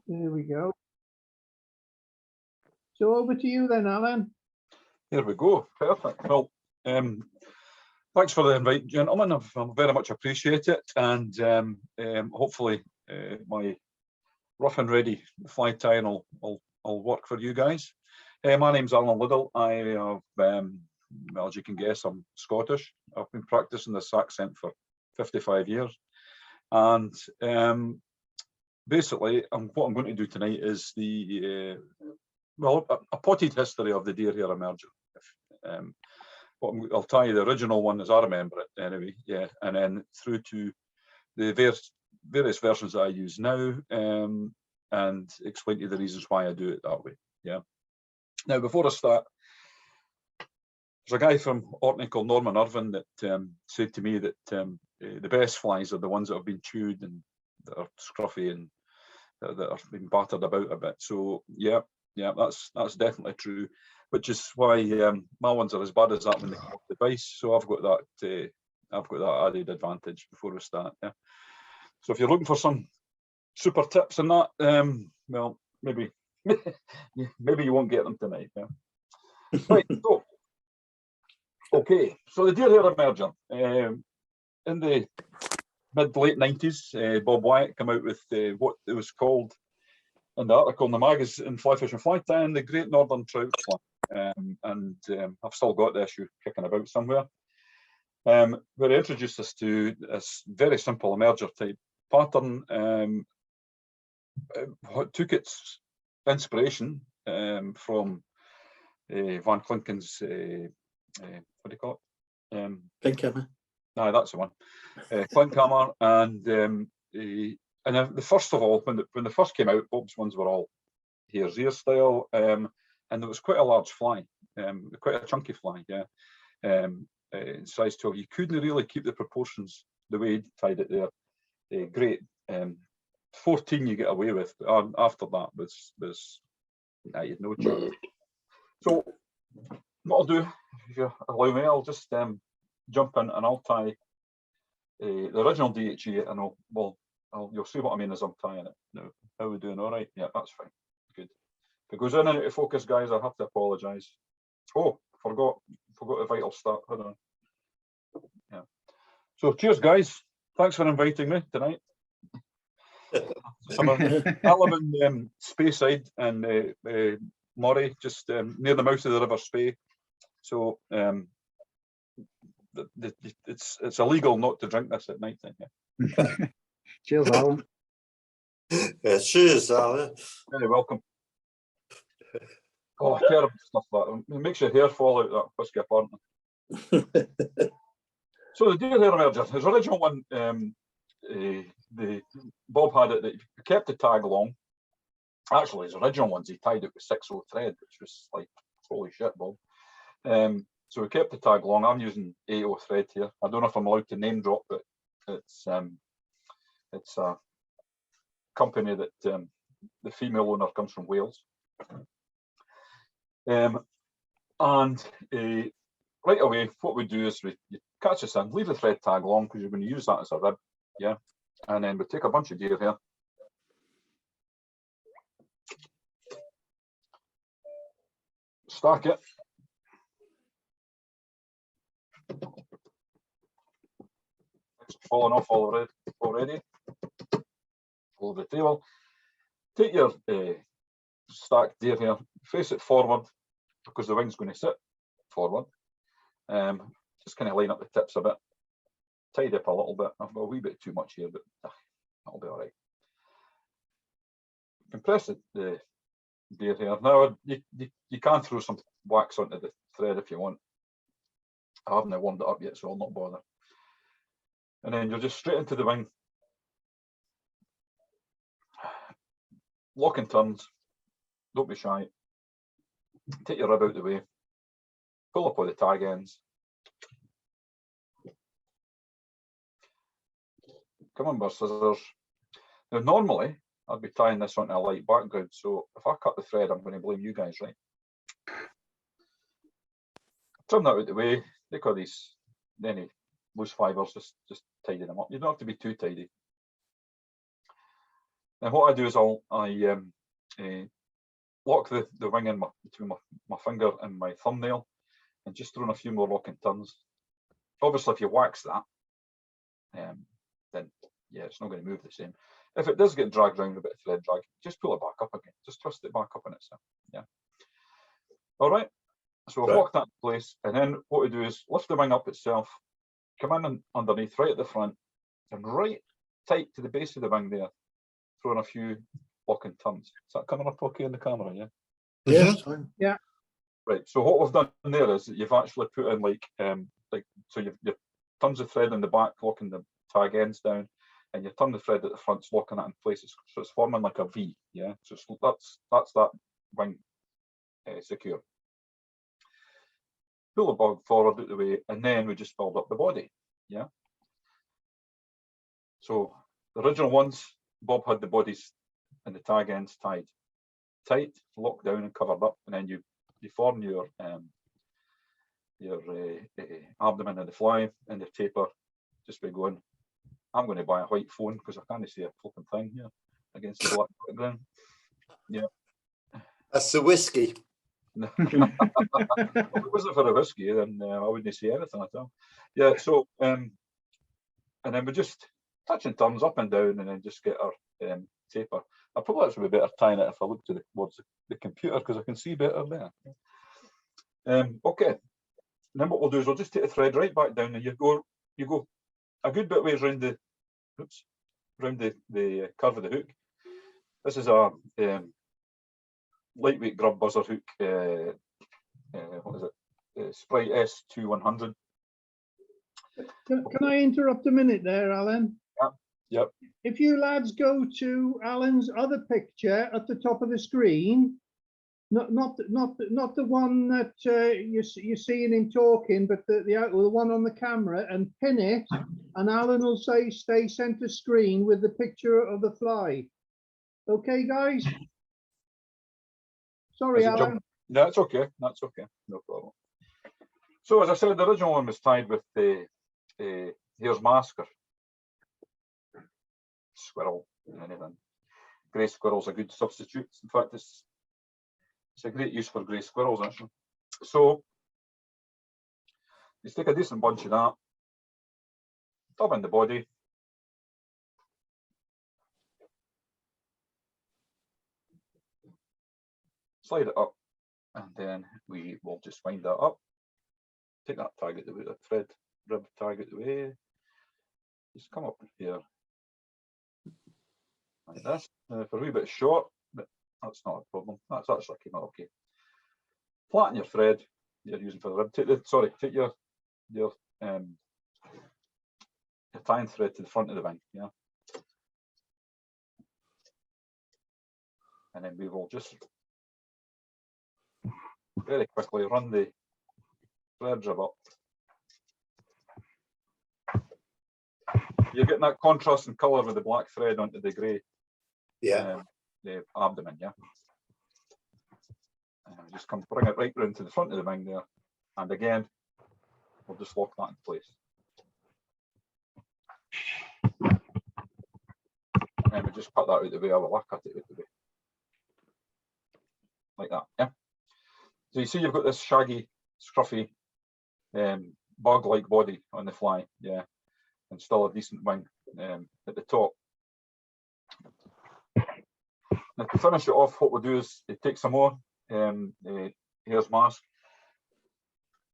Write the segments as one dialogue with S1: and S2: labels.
S1: There we go. So over to you then, Alan.
S2: Here we go. Perfect. Well, thanks for the invite, gentlemen. I very much appreciate it, and hopefully my rough and ready fly tying will work for you guys. My name's Allan Liddle. I have, well, as you can guess, I'm Scottish. I've been practicing this accent for 55 years, and basically, what I'm going to do tonight is the well, a potted history of the Hair Emerger. I'll tell you the original one as I remember it anyway, yeah, and then through to the various versions that I use now, and explain to you the reasons why I do it that way, yeah. Now, before I start, there's a guy from Orkney called Norman Irvin that said to me that the best flies are the ones that have been chewed and that are scruffy and that are being battered about a bit. So yeah, that's definitely true. Which is why my ones are as bad as that when they come off the base. So I've got that added advantage before we start. Yeah. So if you're looking for some super tips on that, well, maybe you won't get them tonight. Yeah. Right. So okay. So the Hair Emerger in the mid-late 90s, Bob Wyatt came out with what it was called in the article in the magazine, Fly Fishing Fly Tying, the Great Northern Trout Fly. And I've still got the issue kicking about somewhere. Where he introduced us to this very simple emerger type pattern. Took its inspiration from Van Klinken's what do you call it?
S3: Klinkhammer.
S2: No, that's the one. Klinkhammer, and then the first of all, when they first came out, Bob's ones were all Hare's ear style, and there was quite a large fly, quite a chunky fly, yeah, size 12. You couldn't really keep the proportions the way he tied it there. Great. 14 you get away with, but after that was you had no chance. So what I'll do, if you allow me, I'll just jump in and I'll tie the original DHGE, and you'll see what I mean as I'm tying it. Now, how are we doing? All right? Yeah, that's fine. Good. If it goes in and out of focus, guys, I have to apologise. Oh, forgot the vital start. Hold on. Yeah. So cheers, guys. Thanks for inviting me tonight. I live in Speyside and Moray, just near the mouth of the River Spey. So it's illegal not to drink this at night time. Yeah.
S1: Cheers, Alan.
S3: Cheers, Alan.
S2: You're welcome. Oh, terrible stuff that. It makes your hair fall out, that whiskey apparently. So the Hair Emerger, his original one, Bob had it that he kept the tag long. Actually, his original ones, he tied it with 6/0 thread, which was like, holy shit, Bob. So we kept the tag long. I'm using 8/0 thread here. I don't know if I'm allowed to name drop, but it's a company that the female owner comes from Wales. And right away, what we do is you catch this in, leave the thread tag long because you're going to use that as a rib, yeah. And then we take a bunch of deer here. Stack it. It's falling off already. Over the table. Take your stacked deer here, face it forward because the wing's going to sit forward. Just kind of line up the tips a bit, tidy up a little bit. I've got a wee bit too much here, but that'll be all right. Compress the deer here. Now you can throw some wax onto the thread if you want. I haven't warmed it up yet, so I'll not bother. And then you're just straight into the wing. Lock and turns. Don't be shy. Take your rib out the way. Pull up all the tag ends. Come on, scissors. Now, normally, I'd be tying this onto a light background, so if I cut the thread, I'm going to blame you guys, right? Trim that out the way. Take all these, any loose fibres, just tidy them up. You don't have to be too tidy. And what I do is I lock the wing in between my finger and my thumbnail, and just throw in a few more locking turns. Obviously, if you wax that, then yeah, it's not going to move the same. If it does get dragged around a bit of thread drag, just pull it back up again. Just twist it back up on itself. Yeah. All right. So I've locked that in place, and then what we do is lift the wing up itself, come in and underneath, right at the front, and right tight to the base of the wing there, throw in a few locking turns. Is that coming up okay in the camera? Yeah.
S1: Yes. Yeah.
S2: Right. So what we've done there is that you've actually put in like so you've tons of thread in the back, locking the tag ends down, and you turn the thread at the front, locking it in place. So it's forming like a V. Yeah. So that's that wing secure. Pull the bug forward out the way, and then we just build up the body. Yeah. So the original ones, Bob had the bodies and the tag ends tied tight, locked down and covered up, and then you form your abdomen and the fly and the taper just by going. I'm going to buy a white phone because I can't see a flipping thing here against the black background. Yeah.
S3: That's the whiskey.
S2: If it wasn't for the whiskey, then I wouldn't say anything at all. Yeah, so and then we just touch and turns up and down, and then just get our taper. I probably actually be better tying it if I look towards the computer because I can see better there. Okay, and then what we'll do is we'll just take the thread right back down, and you go a good bit ways around the curve of the hook. This is a lightweight grub buzzer hook. What is it? Sprite S2100.
S1: Can I interrupt a minute there, Alan?
S2: Yep.
S1: If you lads go to Alan's other picture at the top of the screen, not the one that you're seeing him talking, but the one on the camera, and pin it, and Alan will say stay center screen with the picture of the fly. Okay, guys. Sorry, Alan.
S2: No, it's okay. That's okay. No problem. So as I said, the original one was tied with the hare's masker. Squirrel, anything. Grey squirrel's a good substitute. In fact, it's a great use for grey squirrels actually. So you stick a decent bunch of that, dub in the body. Slide it up, and then we will just wind that up. Take that tag out the way, that thread rib tag out the way. Just come up here like this. For a wee bit short, but that's not a problem. That's actually came out okay. Flatten your thread you're using for the rib. Take your tying thread to the front of the wing, yeah. And then we will just very quickly run the thread rib up. You're getting that contrast in colour with the black thread onto the grey.
S3: Yeah.
S2: The abdomen, yeah. Just bring it right round to the front of the wing there, and again, we'll just lock that in place. And we just cut that out of the way. I will cut it out of the way, like that. Yeah. So you see, you've got this shaggy, scruffy, bug-like body on the fly, yeah, and still a decent wing at the top. Now to finish it off, what we'll do is take some more hare's mask.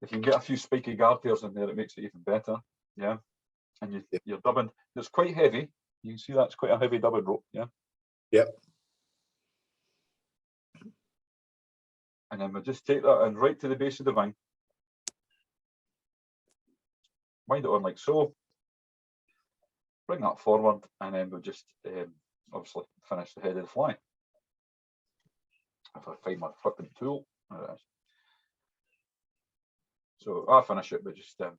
S2: If you can get a few spiky guard hairs in there, it makes it even better. Yeah, and you're dubbing. It's quite heavy. You can see that's quite a heavy dubbing rope. Yeah.
S3: Yep.
S2: And then we'll just take that and right to the base of the wing. Wind it on like so. Bring that forward, and then we'll just obviously finish the head of the fly. If I find my flipping tool, there it is. So I'll finish it with just a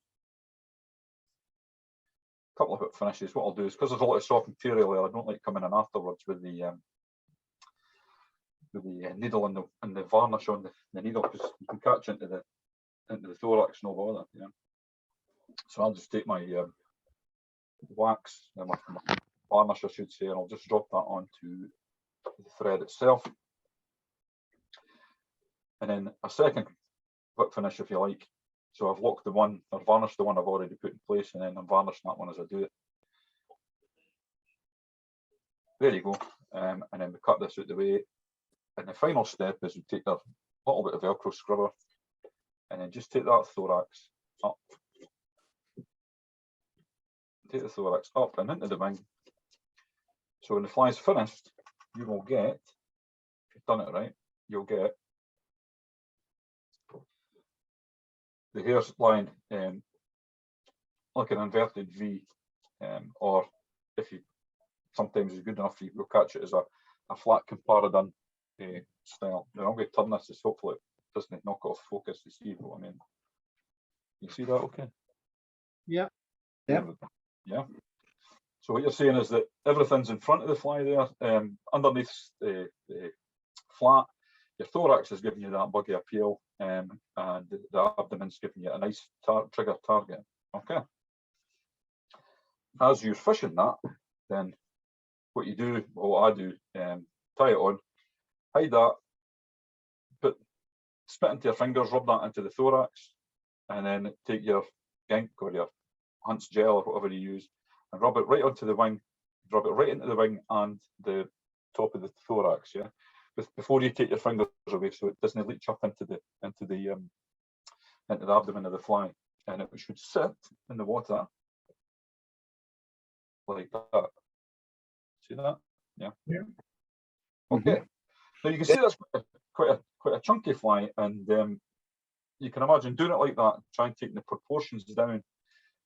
S2: couple of finishes. What I'll do is, because there's a lot of soft material there, I don't like coming in afterwards with the needle and the varnish on the needle, because you can catch into the thorax, no bother. Yeah. So I'll just take my wax and my varnish, I should say, and I'll just drop that onto the thread itself. And then a second whip finish, if you like. So I've locked the one, or varnished the one I've already put in place, and then I'm varnishing that one as I do it. There you go. And then we cut this out the way. And the final step is we take a little bit of Velcro scrubber and then just take that thorax up. Take the thorax up and into the wing. So when the fly's finished, you will get, if you've done it right, you'll get the hairline like an inverted V, or if you sometimes is good enough, you will catch it as a flat comparadon style. Now I'm going to turn this, so hopefully it doesn't knock off focus to see what I mean. You see that okay?
S1: Yeah.
S2: Yeah. Yeah. So what you're saying is that everything's in front of the fly there, underneath the flat. Your thorax is giving you that buggy appeal, and the abdomen's giving you a nice trigger target. Okay. As you're fishing that, then what you do, or what I do, tie it on, hide that, spit into your fingers, rub that into the thorax, and then take your gink or your Hunt's gel or whatever you use, and rub it right onto the wing, rub it right into the wing and the top of the thorax, yeah, before you take your fingers away, so it doesn't leach up into the abdomen of the fly, and it should sit in the water like that. See that? Yeah.
S1: Yeah.
S2: Okay. Now you can see that's quite a chunky fly, and you can imagine doing it like that, try and take the proportions down.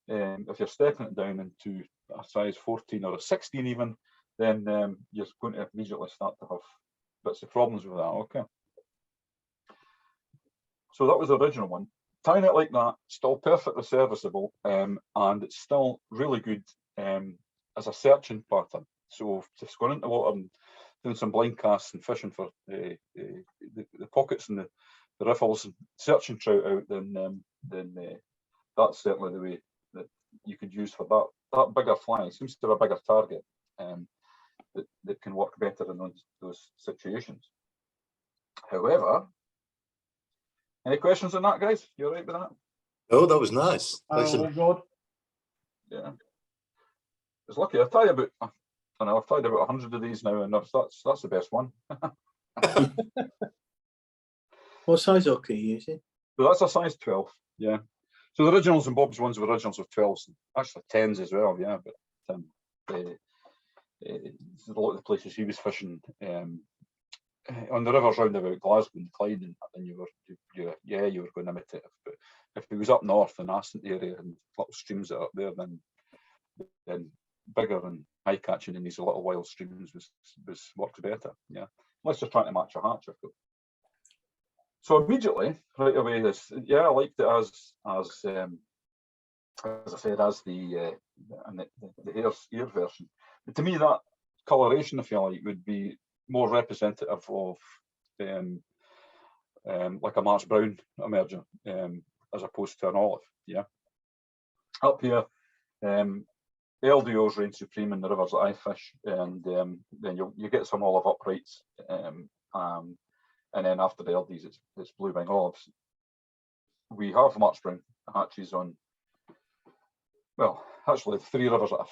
S2: If you're stepping it down into a size 14 or a 16 even, then you're going to immediately start to have bits of problems with that. Okay. So that was the original one. Tying it like that, still perfectly serviceable, and it's still really good as a searching pattern. So just going into water and doing some blind casts and fishing for the pockets and the riffles and searching trout out, then that's certainly the way that you could use for that bigger fly. It seems to have a bigger target that can work better in those situations. However, any questions on that, guys? You all right with that?
S3: Oh, that was nice.
S1: Oh, God.
S2: Yeah. It's lucky. I've tied about, I don't know, I've tied about 100 of these now, and that's the best one.
S4: What size hook are you using?
S2: So that's a size 12, yeah. So the originals and Bob's ones were originals of 12s, actually 10s as well, yeah. But a lot of the places he was fishing on the rivers round about Glasgow and Clyde, and you were going to imitate it. But if it was up north in Aston area and little streams that are up there, then bigger and high catching in these little wild streams was worked better, yeah. Unless you're trying to match a hatch, of course. So immediately, right away, I liked it as I said, as the ear version. But to me, that coloration, if you like, would be more representative of like a March Brown emerger, as opposed to an olive. Yeah. Up here, LDOs reign supreme in the rivers that I fish, and then you get some olive uprights, and then after the LDs, it's blue wing olives. We have March Brown hatches on, well, actually the 3 rivers that I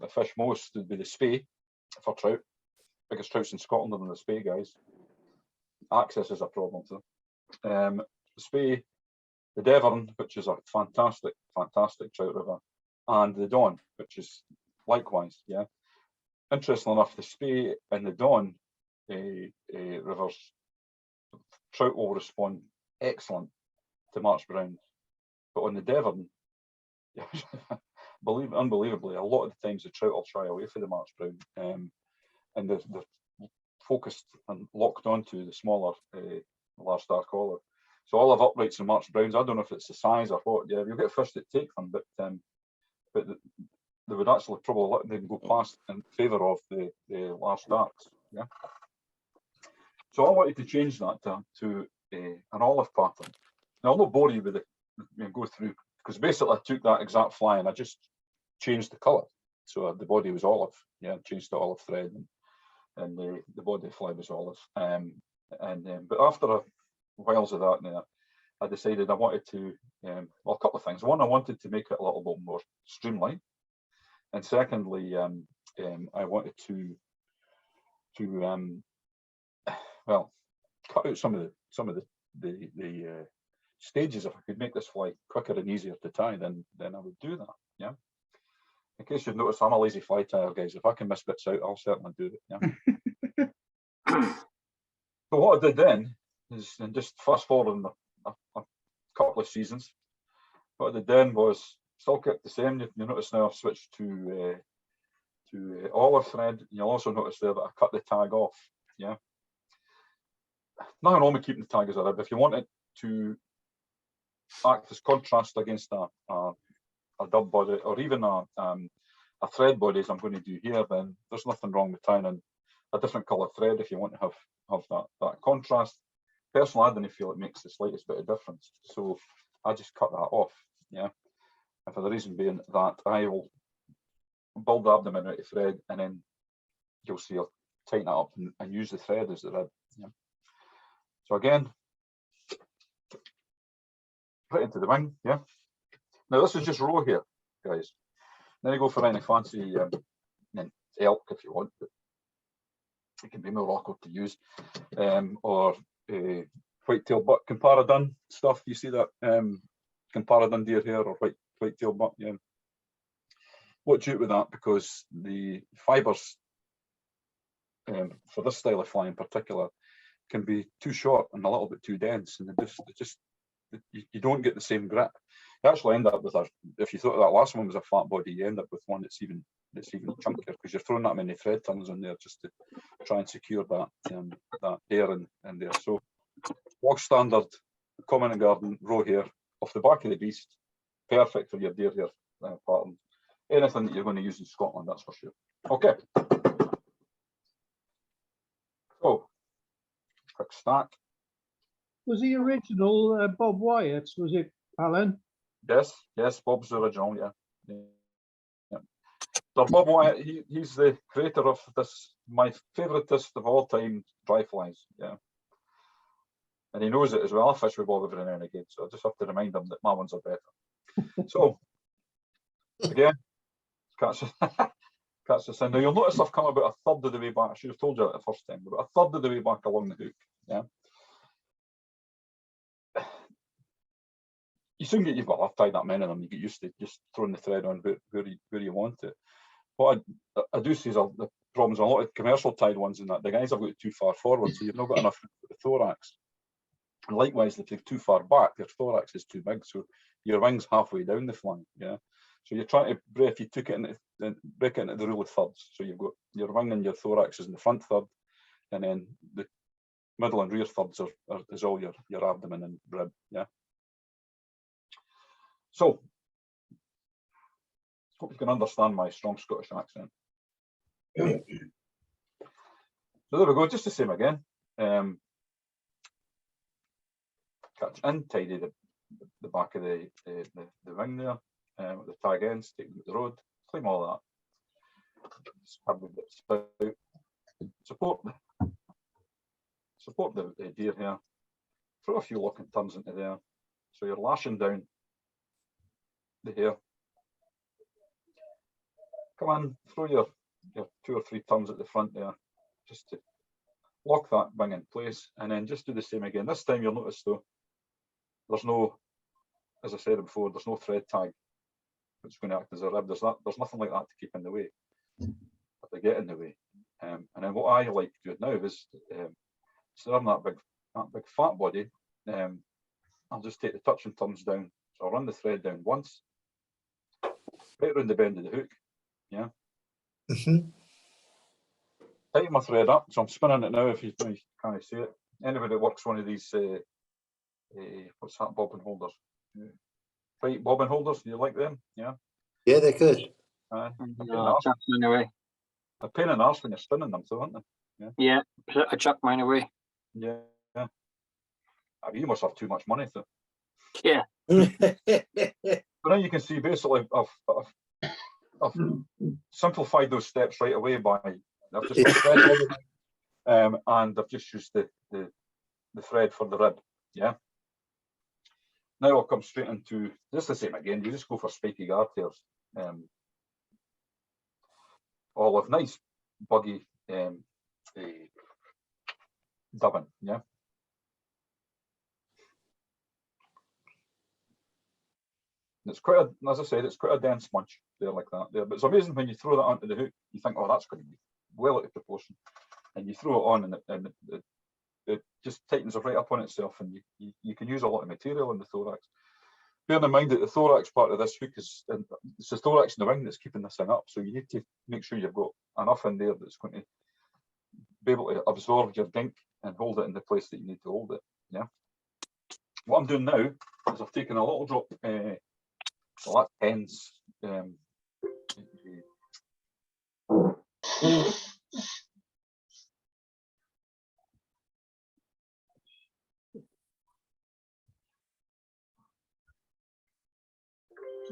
S2: fish most would be the Spey for trout. Biggest trouts in Scotland are the Spey, guys. Access is a problem too. The Spey, the Devon, which is a fantastic trout river, and the Don, which is likewise, yeah. Interestingly enough, the Spey and the Don rivers, trout will respond excellent to March Browns, but on the Devon, unbelievably, a lot of the times the trout will shy away from the March Brown, and they're focused and locked onto the smaller large dark olive. So olive uprights and March Browns, I don't know if it's the size or what. Yeah, you'll get fish that take them, but they would actually probably let them go past in favour of the large darks. Yeah. So I wanted to change that to an olive pattern. Now I'll not bore you with it, go through, because basically I took that exact fly and I just changed the colour. So the body was olive, yeah, changed to olive thread, and the body fly was olive. But after a whiles of that, now I decided I wanted to, well, a couple of things. One, I wanted to make it a little bit more streamlined, and secondly, I wanted to well, cut out some of the stages. If I could make this fly quicker and easier to tie, then I would do that. Yeah. In case you've noticed, I'm a lazy fly tire, guys. If I can miss bits out, I'll certainly do it. Yeah. So what I did then is, and just fast forwarding a couple of seasons, what I did then was still kept the same. You notice now I've switched to olive thread. You'll also notice there that I cut the tag off. Yeah. Nothing wrong with keeping the tag as a rib. If you want it to act as contrast against a dub body, or even a thread body, as I'm going to do here, then there's nothing wrong with tying in a different colour thread if you want to have that contrast. Personally, I didn't feel it makes the slightest bit of difference, so I just cut that off. Yeah, and for the reason being that I will build the abdomen out of thread, and then you'll see I'll tighten it up and use the thread as the rib. Yeah. So again, right into the wing. Yeah. Now this is just row here, guys. Then you go for any fancy elk if you want, but it can be more awkward to use, or white-tailed buck comparadun stuff. You see that comparadun deer here, or white-tailed buck. Yeah. Watch out with that, because the fibres for this style of fly in particular can be too short and a little bit too dense, and you don't get the same grip. You actually end up with if you thought that last one was a flat body, you end up with one that's even chunkier, because you're throwing that many thread tongues in there just to try and secure that hair in there. So bog standard common and garden row hair off the back of the beast, perfect for your deer hair pattern. Anything that you're going to use in Scotland, that's for sure. Okay. So quick stack.
S1: Was the original Bob Wyatt, was it, Alan?
S2: Yes, Bob's the original, yeah. So Bob Wyatt, he's the creator of this, my favouriteest of all time dry flies, yeah. And he knows it as well. I fish with Bob every now and again, so I just have to remind him that my ones are better. So, again, catch this in. Now you'll notice I've come about a third of the way back. I should have told you that the first time, but a third of the way back along the hook, yeah. You soon get, I've tied that many of them, you get used to just throwing the thread on where you want it. What I do see is the problems, a lot of commercial tied ones in that, the guys have got too far forward, so you've not got enough for the thorax. And likewise, if they're too far back, their thorax is too big, so your wing's halfway down the flank, yeah. So you're trying to break, if you took it break it into the rule of thirds. So you've got your wing and your thorax is in the front third, and then the middle and rear thirds is all your abdomen and rib, yeah. So, hope you can understand my strong Scottish accent. So there we go, just the same again. Catch in, tidy the back of the wing there, with the tag ends, take them to the road, clean all that. Just have a bit of support the deer here. Throw a few lock and turns into there. So you're lashing down the hair. Come in, throw your 2 or 3 turns at the front there, just to lock that wing in place, and then just do the same again. This time you'll notice though, there's no, as I said before, there's no thread tag that's going to act as a rib. There's nothing like that to keep in the way, but they get in the way. And then what I like to do now is, instead of that big fat body, I'll just take the touch and turns down. So I'll run the thread down once, right around the bend of the hook, yeah. Tighten my thread up, so I'm spinning it now if you can't see it. Anybody that works one of these, what's that, bobbin holders? Right, bobbin holders, do you like them? Yeah.
S3: Yeah, they're good.
S5: No, chuck mine away.
S2: A pain in the arse when you're spinning them, so aren't they?
S5: Yeah, I chuck mine away.
S2: Yeah. You must have too much money to.
S5: Yeah.
S2: But now you can see basically I've I've simplified those steps right away by I've just got thread all the way, and I've just used the thread for the rib. Yeah. Now I'll come straight into just the same again. You just go for spiky guard hairs. Olive, nice buggy dubbing. Yeah. It's quite a, as I said, it's quite a dense munch there like that there. But it's amazing when you throw that onto the hook, you think, oh, that's going to be well out of proportion. And you throw it on and it just tightens it right up on itself, and you can use a lot of material in the thorax. Bear in mind that the thorax part of this hook is, it's the thorax and the wing that's keeping this thing up. So you need to make sure you've got enough in there that's going to be able to absorb your dink and hold it in the place that you need to hold it. Yeah. What I'm doing now is I've taken a little drop, well, that ends.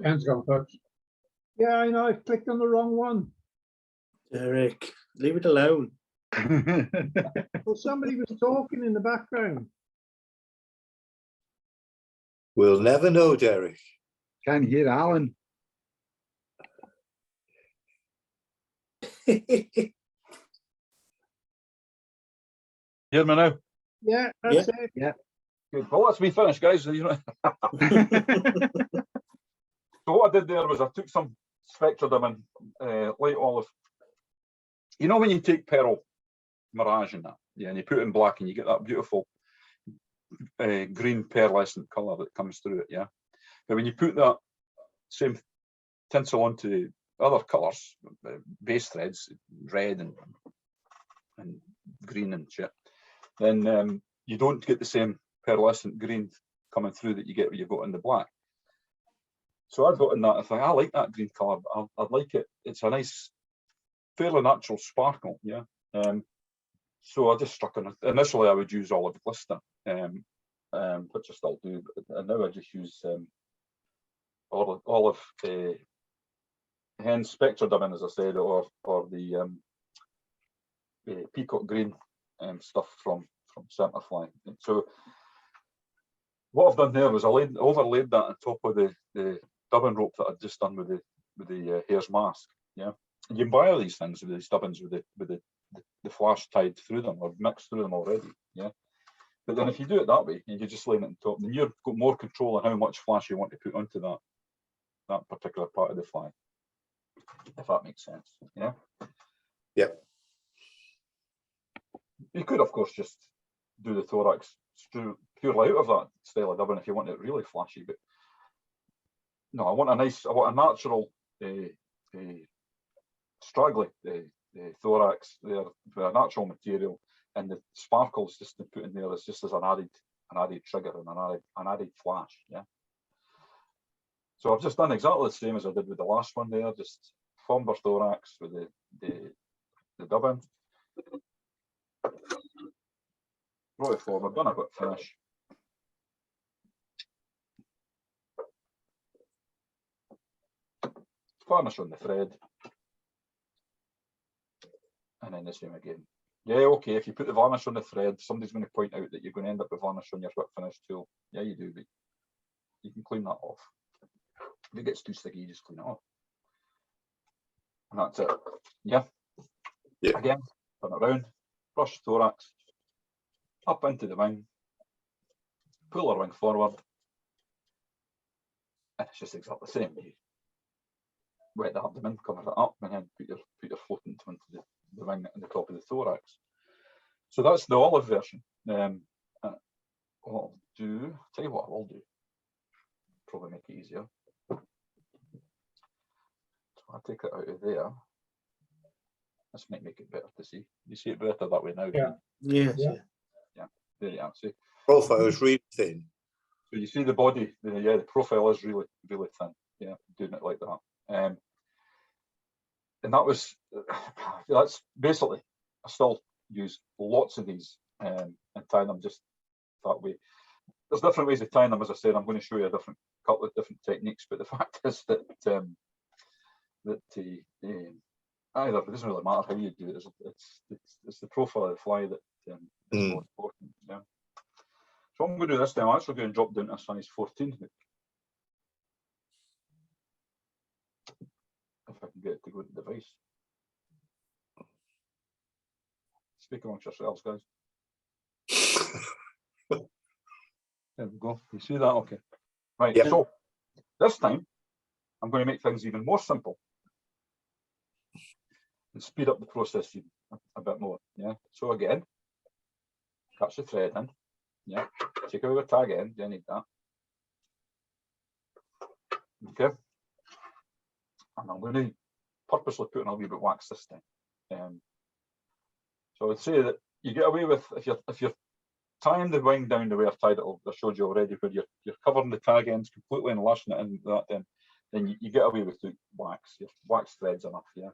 S6: Hands gone, folks.
S1: Yeah, I know, I've clicked on the wrong one.
S4: Derek, leave it alone.
S1: Well, somebody was talking in the background.
S3: We'll never know, Derek.
S6: Can't hear Alan.
S2: Hear me now?
S1: Yeah, that's it.
S2: Good. Well, let's be finished, guys. You know. So what I did there was I took some spectrodum and light olive. You know when you take pearl mirage in that, yeah, and you put it in black and you get that beautiful green pearlescent colour that comes through it, yeah. But when you put that same tinsel onto other colours, base threads, red and green and shit, then you don't get the same pearlescent green coming through that you get when you've got in the black. So I got in that, I thought, I like that green colour, but I'd like it. It's a nice, fairly natural sparkle, yeah. So I just struck on it. Initially, I would use olive glister, which I still do, and now I just use olive hen spectrodum, as I said, or the peacock green stuff from Centerfly. And so what I've done there was I overlaid that on top of the dubbing rope that I'd just done with the hare's mask. Yeah, and you can buy all these things with these dubbins with the flash tied through them or mixed through them already. Yeah, but then if you do it that way and you just lay it on top, then you've got more control on how much flash you want to put onto that particular part of the fly, if that makes sense. Yeah.
S3: Yep.
S2: You could, of course, just do the thorax purely out of that style of dubbing if you want it really flashy, but no, I want a natural, straggly thorax there with a natural material, and the sparkles just to put in there is just as an added trigger and an added flash. Yeah. So I've just done exactly the same as I did with the last one there, just Fomber thorax with the dubbing. Brought it forward, done a bit finish. Varnish on the thread. And then the same again. Yeah, okay, if you put the varnish on the thread, somebody's going to point out that you're going to end up with varnish on your whip finish tool. Yeah, you do, but you can clean that off. If it gets too sticky, you just clean it off. And that's it. Yeah.
S3: Yeah.
S2: Again, turn it around, brush thorax, up into the wing, pull our wing forward, and it's just exactly the same. You wet the abdomen, cover it up, and then put your floatant onto the wing and the top of the thorax. So that's the olive version. What I'll do, tell you what I will do, probably make it easier. So I'll take it out of there. This might make it better to see. You see it better that way now.
S6: Yeah.
S4: Yes.
S6: Yeah.
S2: Yeah. There you are. See.
S3: Profile is really thin.
S2: So you see the body. Yeah, the profile is really, really thin. Yeah, doing it like that. And that's basically, I still use lots of these and tie them just that way. There's different ways of tying them, as I said. I'm going to show you a couple of different techniques, but the fact is that that either, it doesn't really matter how you do it, it's the profile of the fly that is more important. Yeah. So what I'm going to do this time, I'm actually going to drop down to a size 14 hook. If I can get it to go to the device. Speak amongst yourselves, guys. There we go. You see that? Okay. Right.
S3: Yep.
S2: So this time, I'm going to make things even more simple and speed up the process even a bit more. Yeah. So again, catch the thread in. Yeah. Take out the tag end. You need that. Okay. And I'm going to purposely put in a wee bit of wax this time. So I would say that you get away with if you're tying the wing down the way I've tied it. I showed you already where you're covering the tag ends completely and lashing it in that. Then you get away with the wax. Your wax threads enough. Yeah.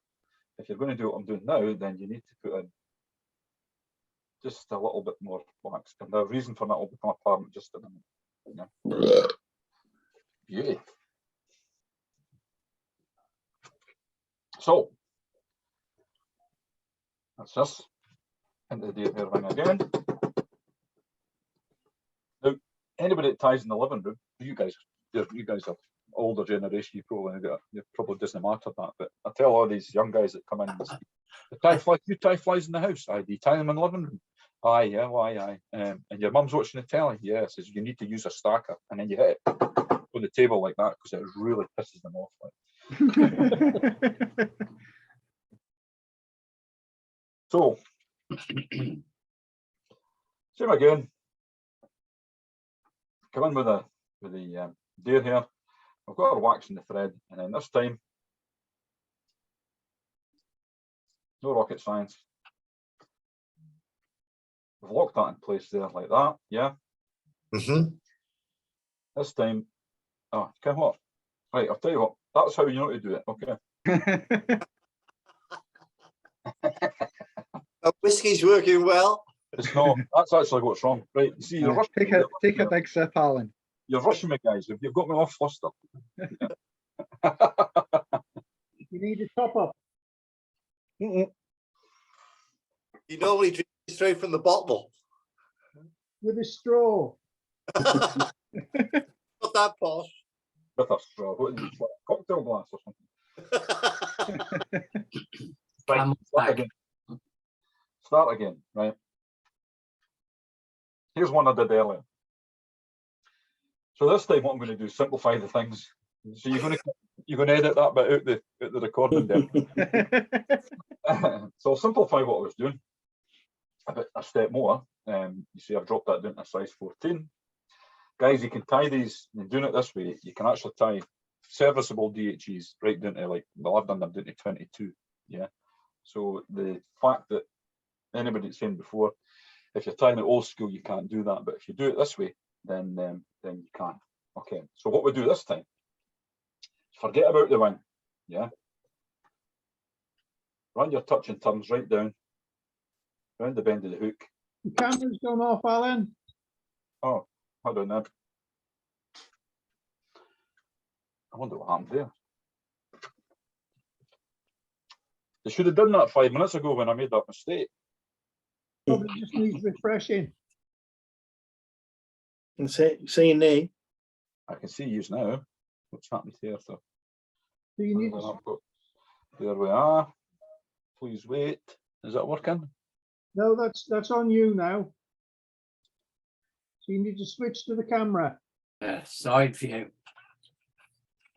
S2: If you're going to do what I'm doing now, then you need to put in just a little bit more wax. And the reason for that will become apparent just in a minute. Yeah. Beauty. So that's this into the hair ring again. Now, anybody that ties in the living room, you guys are older generation. You probably doesn't matter that, but I tell all these young guys that come in and say, you tie flies in the house. Do you tie them in the living room? Aye, yeah, why, aye. And your mum's watching the telly. Yeah, says you need to use a stacker, and then you hit it on the table like that because it really pisses them off. Like. So, same again. Come in with the deer hair. I've got our wax in the thread, and then this time, no rocket science. We've locked that in place there like that. Yeah. This time, okay, what? Right, I'll tell you what. That's how you know to do it. Okay.
S3: Whiskey's working well.
S2: It's not. That's actually what's wrong. Right. You see, you're rushing.
S6: Take a big sip, Alan.
S2: You're rushing me, guys. You've got me off fluster.
S1: You need a top up.
S3: You normally drink straight from the bottle.
S1: With a straw.
S3: Not that posh.
S2: With a straw. What is it, like a cocktail glass or something? Right. Start again. Right. Here's one I did earlier. So this time, what I'm going to do is simplify the things. So you're going to edit that bit out the recording there. So I'll simplify what I was doing a bit, a step more. You see, I've dropped that down to size 14. Guys, you can tie these. And doing it this way, you can actually tie serviceable DHGs right down to I've done them down to 22. Yeah. So the fact that anybody that's saying before, if you're tying it old school, you can't do that. But if you do it this way, then you can. Okay. So what we do this time, forget about the wing. Yeah. Run your touch and turns right down, round the bend of the hook.
S1: The camera's gone off, Alan.
S2: Oh, hold on now. I wonder what happened there. They should have done that 5 minutes ago when I made that mistake.
S1: Probably just needs refreshing.
S4: And seeing me.
S2: I can see you now. What's happened here? So
S1: So you need to,
S2: there we are. Please wait. Is that working?
S1: no, that's on you now. So you need to switch to the camera.
S5: Side view.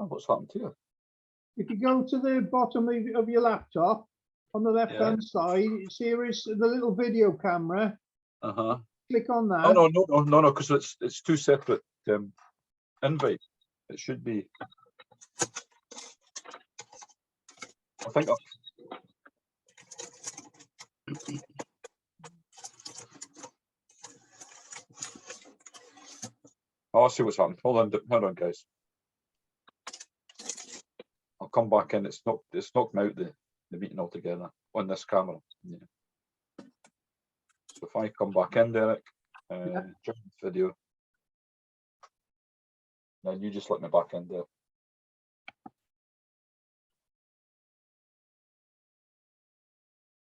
S2: Oh, what's happened here?
S1: If you go to the bottom of your laptop, on the left-hand side, see here is the little video camera.
S2: Uh-huh.
S1: Click on that.
S2: Oh, no, because it's two separate invites. It should be. I think. I'll see what's happened. Hold on, guys. I'll come back in. It's knocked me out the meeting altogether on this camera. Yeah. So if I come back in, Derek, join video, then you just let me back in there.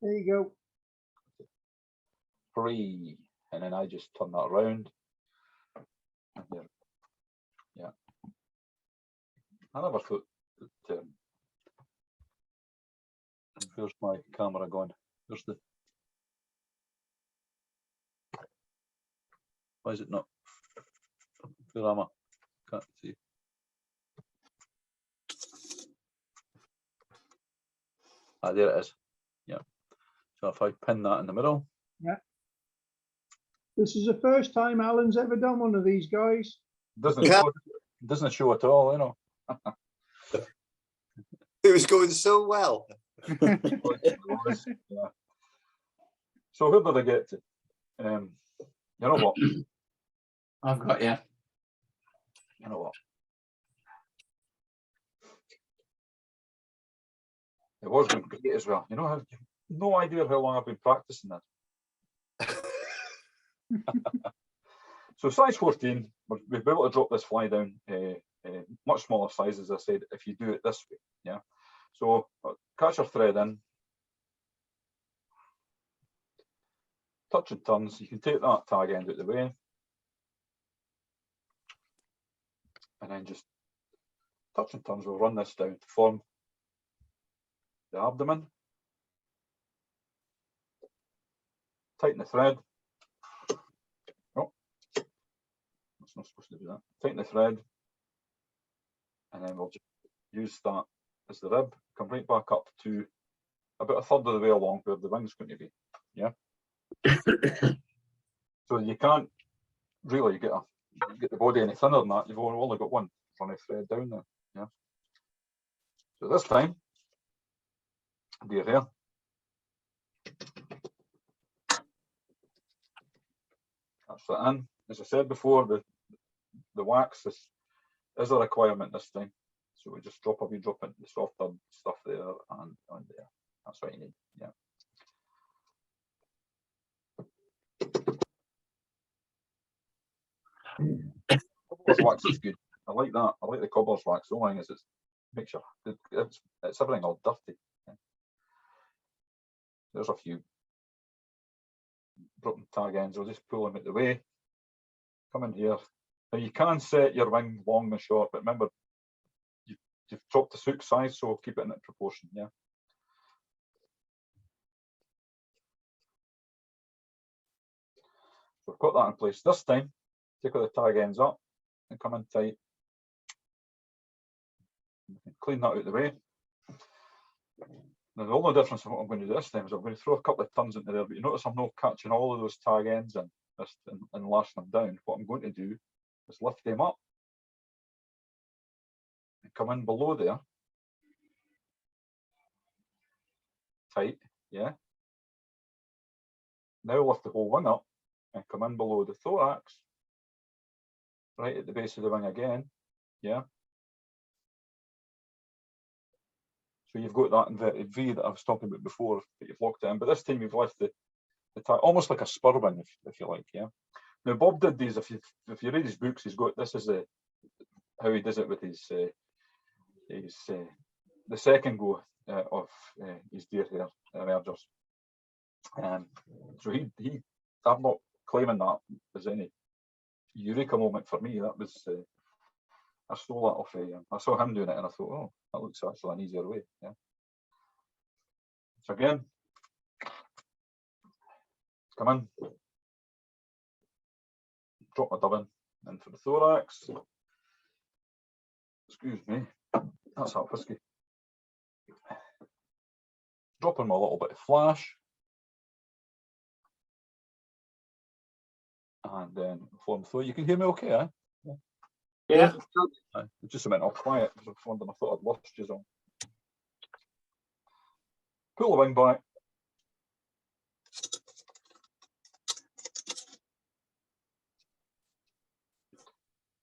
S1: There you go.
S2: 3, and then I just turn that around. And there. Yeah. I never thought that. Where's my camera gone? Where's the? Why is it not? Where am I? Can't see. Ah, there it is. Yeah. So if I pin that in the middle.
S1: This is the first time Alan's ever done one of these, guys.
S2: Doesn't show at all, you know.
S3: It was going so well.
S2: Yeah. So where did I get to? You know what?
S5: I've got you.
S2: You know what? It was going great as well. You know, I have no idea how long I've been practicing this. So size 14, we'll be able to drop this fly down much smaller size, as I said, if you do it this way. Yeah. So catch your thread in, touch and turns. You can take that tag end out of the way, and then just touch and turns. We'll run this down to form the abdomen. Tighten the thread. It's not supposed to do that. Tighten the thread, and then we'll just use that as the rib. Come right back up to about a third of the way along where the wing's going to be. Yeah. So you can't really get the body any thinner than that. You've only got one funny thread down there. Yeah. So this time, be a hair. That's that in. As I said before, the wax is a requirement this time. So we just drop into the softer stuff there and there. That's what you need. Yeah. Cobbler's wax is good. I like that. I like the cobbler's wax. The only thing is it makes it's everything all dirty. Yeah. There's a few dropping tag ends. I'll just pull them out the way. Come in here. Now you can set your wing long and short, but remember you've dropped the hook size, so keep it in that proportion. Yeah. So we've got that in place. This time, take all the tag ends up and come in tight. Clean that out of the way. Now the only difference of what I'm going to do this time is I'm going to throw a couple of turns into there, but you notice I'm not catching all of those tag ends in and lashing them down. What I'm going to do is lift them up and come in below there. Tight, yeah. Now lift the whole wing up and come in below the thorax, right at the base of the wing again, yeah. So you've got that inverted V that I was talking about before that you've locked it in, but this time you've left the tag almost like a spur wing, if you like, yeah. Now Bob did these. If you read his books, he's got this is how he does it with his the second go of his deer hair emergers. So I'm not claiming that as any eureka moment for me. That was I stole that off. I saw him doing it, and I thought, oh, that looks actually an easier way. Yeah. So again, come in, drop my dubbin in for the thorax. Excuse me, that's that whiskey. Drop in my little bit of flash. And then form through. You can hear me okay, eh?
S5: Yeah.
S2: It just went all quiet because I was wondering, I thought I'd lost you on. Pull the wing back.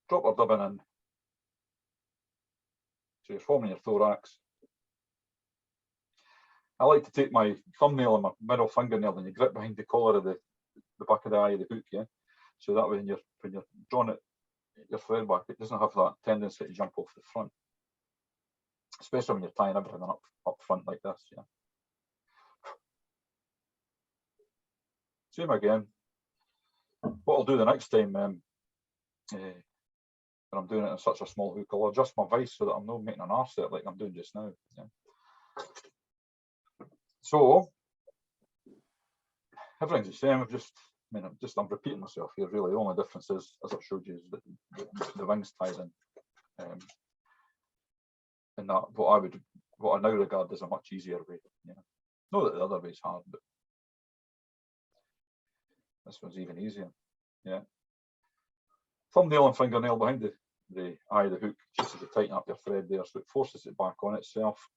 S2: Drop our dubbin in. So you're forming your thorax. I like to take my thumbnail and my middle fingernail and you grip behind the collar of the back of the eye of the hook, yeah. So that way when you're drawing it, your thread back, it doesn't have that tendency to jump off the front. Especially when you're tying everything up front like this, yeah. same again. What I'll do the next time, when I'm doing it in such a small hook, I'll adjust my vise so that I'm not making an arse set like I'm doing just now. Yeah. So everything's the same. I'm repeating myself here. Really, the only difference is, as I showed you, is that the wings ties in, and that what I now regard as a much easier way. Yeah. Not that the other way is hard, but this one's even easier. Yeah. Thumbnail and fingernail behind the eye of the hook, just as you tighten up your thread there, so it forces it back on itself.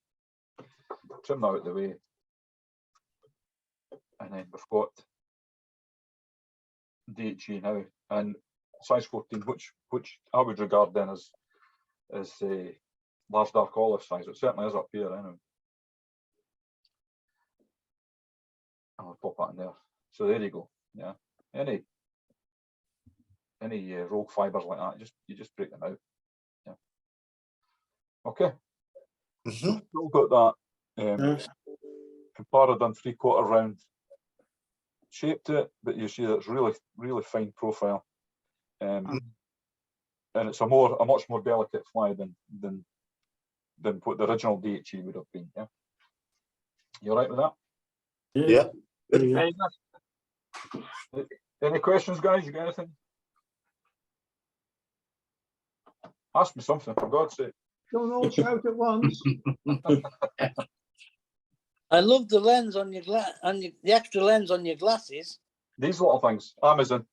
S2: Trim that out of the way, and then we've got DHGE now, and size 14, which I would regard then as a large dark olive size. It certainly is up here anyway. I'll pop that in there. So there you go. Yeah. Any rogue fibers like that, you just break them out. Yeah. Okay.
S3: Mhm.
S2: Still got that. Compara done 3/4 round. Shaped it, but you see that's really fine profile. And it's a much more delicate fly than what the original DHE would have been. Yeah. You all right with that?
S3: Yeah.
S5: Very good.
S2: Any questions, guys? You got anything? Ask me something, for God's sake.
S1: Don't all shout at once.
S7: I love the lens on your the extra lens on your glasses.
S2: These little things, Amazon.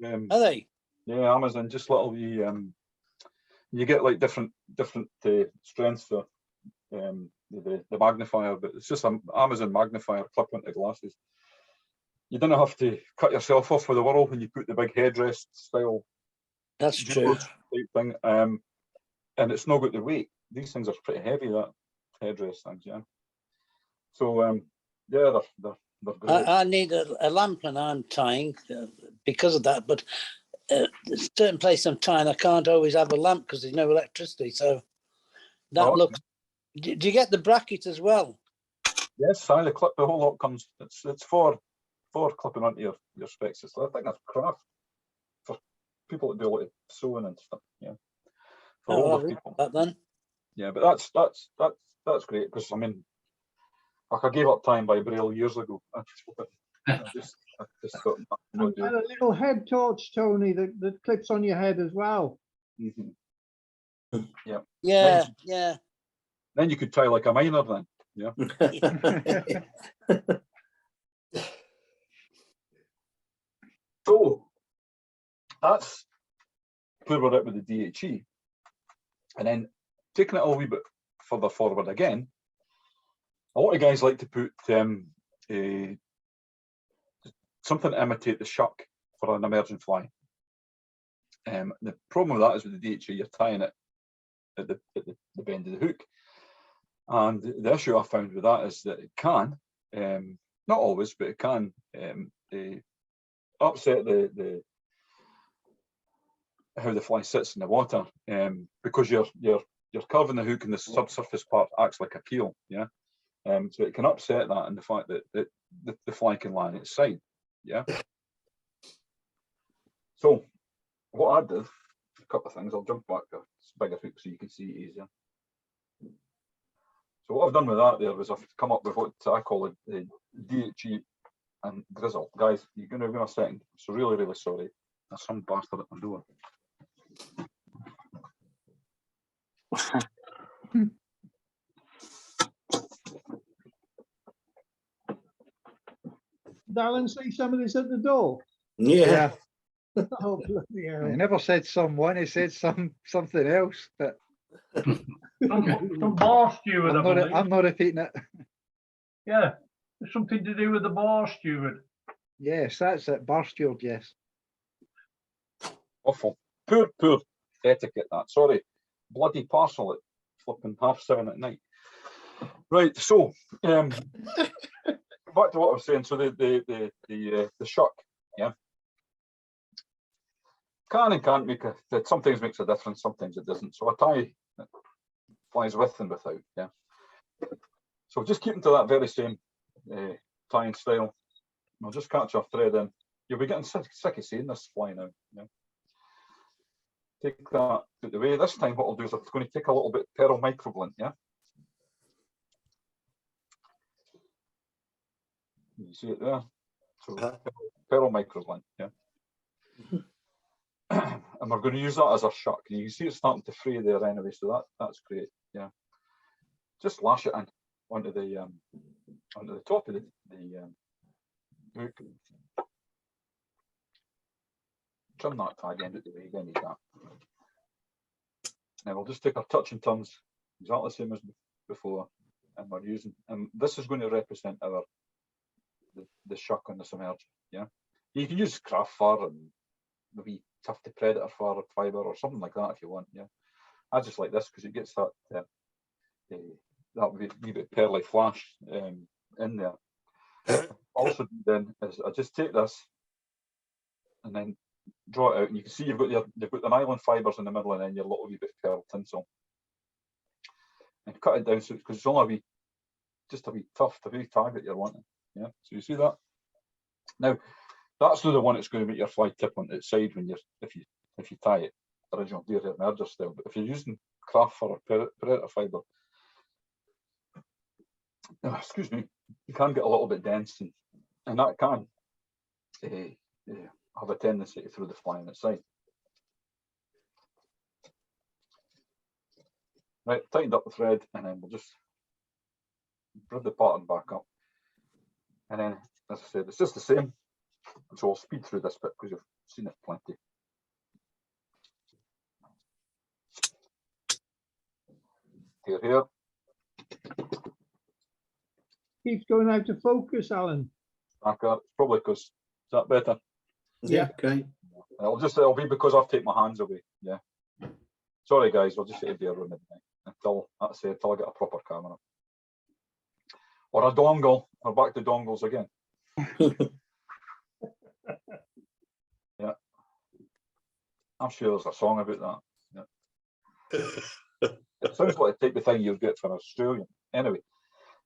S7: Are they?
S2: Yeah, Amazon, just little you get like different strengths for the magnifier, but it's just an Amazon magnifier clip into glasses. You don't have to cut yourself off with the world when you put the big headrest style.
S7: That's true.
S2: Type thing. And it's not got the weight. These things are pretty heavy, that headrest things, yeah. So yeah, they're great.
S7: I need a lamp when I'm tying because of that, but a certain place I'm tying, I can't always have a lamp because there's no electricity. So that looks. Do you get the bracket as well?
S2: Yes, the clip, the whole lot comes. It's for clipping onto your specs. I think that's craft for people that do a lot of sewing and stuff. Yeah, for older people.
S7: That then.
S2: Yeah, but that's great because I mean, like I gave up tying by Braille years ago. I just thought.
S1: And a little head torch, Tony, that clips on your head as well.
S2: Mm-hmm. Yeah.
S7: Yeah.
S2: Then you could tie like a miner then. Yeah. So that's where we're at with the DHE. And then taking it a wee bit further forward again, a lot of guys like to put something to imitate the shuck for an emerging fly. The problem with that is with the DHE, you're tying it at the bend of the hook. And the issue I found with that is that it can, not always, but it can upset how the fly sits in the water, because you're curving the hook and the subsurface part acts like a keel, yeah. So it can upset that, and the fact that the fly can lie on its side, yeah. So what I did, a couple of things. I'll jump back to this bigger hook so you can see it easier. So what I've done with that there was I've come up with what I call the DHGE and Grizzle. Guys, you're going to give me a second. So really sorry. There's some bastard at my door.
S1: Did Alan say somebody's at the door?
S4: Yeah.
S1: Oh, bloody hell.
S6: He never said someone, he said something else, but
S8: Some bar steward, I believe.
S6: I'm not repeating it.
S8: Yeah, it's something to do with the bar steward.
S6: Yes, that's it, bar steward, yes.
S2: Awful. Poor etiquette that. Sorry. Bloody parcel at flipping 7:30 at night. Right, so back to what I was saying. So the shuck, yeah. Can and can't make that sometimes makes a difference, sometimes it doesn't. So a tie flies with and without, yeah. So just keeping to that very same tying style. I'll just catch our thread in. You'll be getting sick of seeing this fly now. Yeah. Take that out the way. This time what I'll do is I'm going to take a little bit of pearl microblint, yeah? You see it there? So pearl microblint, yeah? And we're going to use that as our shuck. You can see it's starting to fray there anyway, so that's great, yeah. Just lash it in onto the top of the hook. Trim that tag end at the way, again, need that. Now we'll just take our touch and turns, exactly the same as before, and we're using, and this is going to represent our the shuck on this emerger, yeah. You can use craft fur and maybe tufted predator fur or fibre or something like that if you want, yeah. I just like this because it gets that that wee bit pearly flash in there. Also then is I just take this and then draw it out, and you can see you've got the nylon fibres in the middle and then your little wee bit of pearl tinsel. And cut it down so because it's only just a wee tuft, a wee tag that you're wanting. Yeah, so you see that? Now that's the one that's going to make your fly tip on its side when if you tie it original deer hair merger style. But if you're using craft fur or predator fibre, excuse me, you can get a little bit dense, and that can have a tendency to throw the fly on its side. Right, tightened up the thread, and then we'll just bring the pattern back up. And then, as I said, it's just the same. So I'll speed through this bit because you've seen it plenty. Here.
S1: Keeps going out of focus, Alan.
S2: It's probably because, is that better?
S4: Yeah, okay.
S2: It'll be because I've taken my hands away. Yeah. Sorry guys, we'll just have to bear with me until I get a proper camera. Or a dongle. We're back to dongles again. Yeah. I'm sure there's a song about that. Yeah. It sounds like the type of thing you'll get from Australian. Anyway,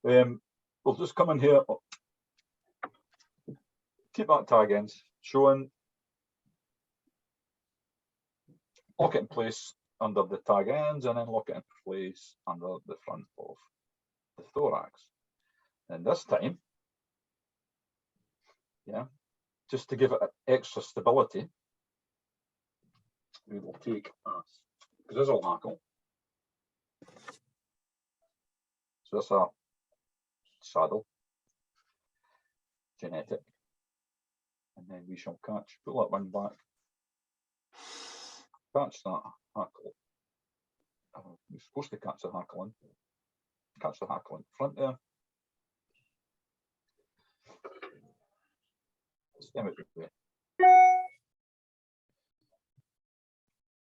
S2: we'll just come in here. Keep that tag ends showing. Lock it in place under the tag ends and then lock it in place under the front of the thorax. And this time, yeah, just to give it extra stability, we will take a grizzle hackle. So that's a saddle, genetic, and then we shall pull that wing back, catch that hackle. We're supposed to catch the hackle in, front there. Stem it away.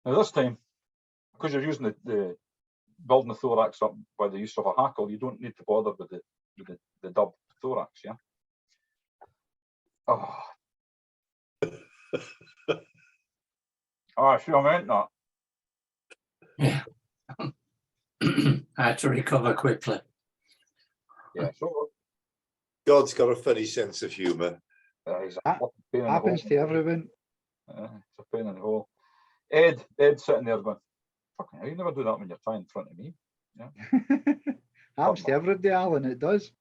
S2: Now this time, because you're using the building the thorax up by the use of a hackle, you don't need to bother with the dub thorax, yeah? Oh. I sure meant that.
S5: Yeah. I had to recover quickly.
S2: Yeah, so
S3: God's got a funny sense of humour.
S2: he's a pain in the
S6: Happens
S2: hole.
S6: to everyone.
S2: It's a pain in the hole. Ed's sitting there going, fucking hell, you never do that when you're tying in front of me. Yeah.
S6: Happens to everybody, Alan. It does.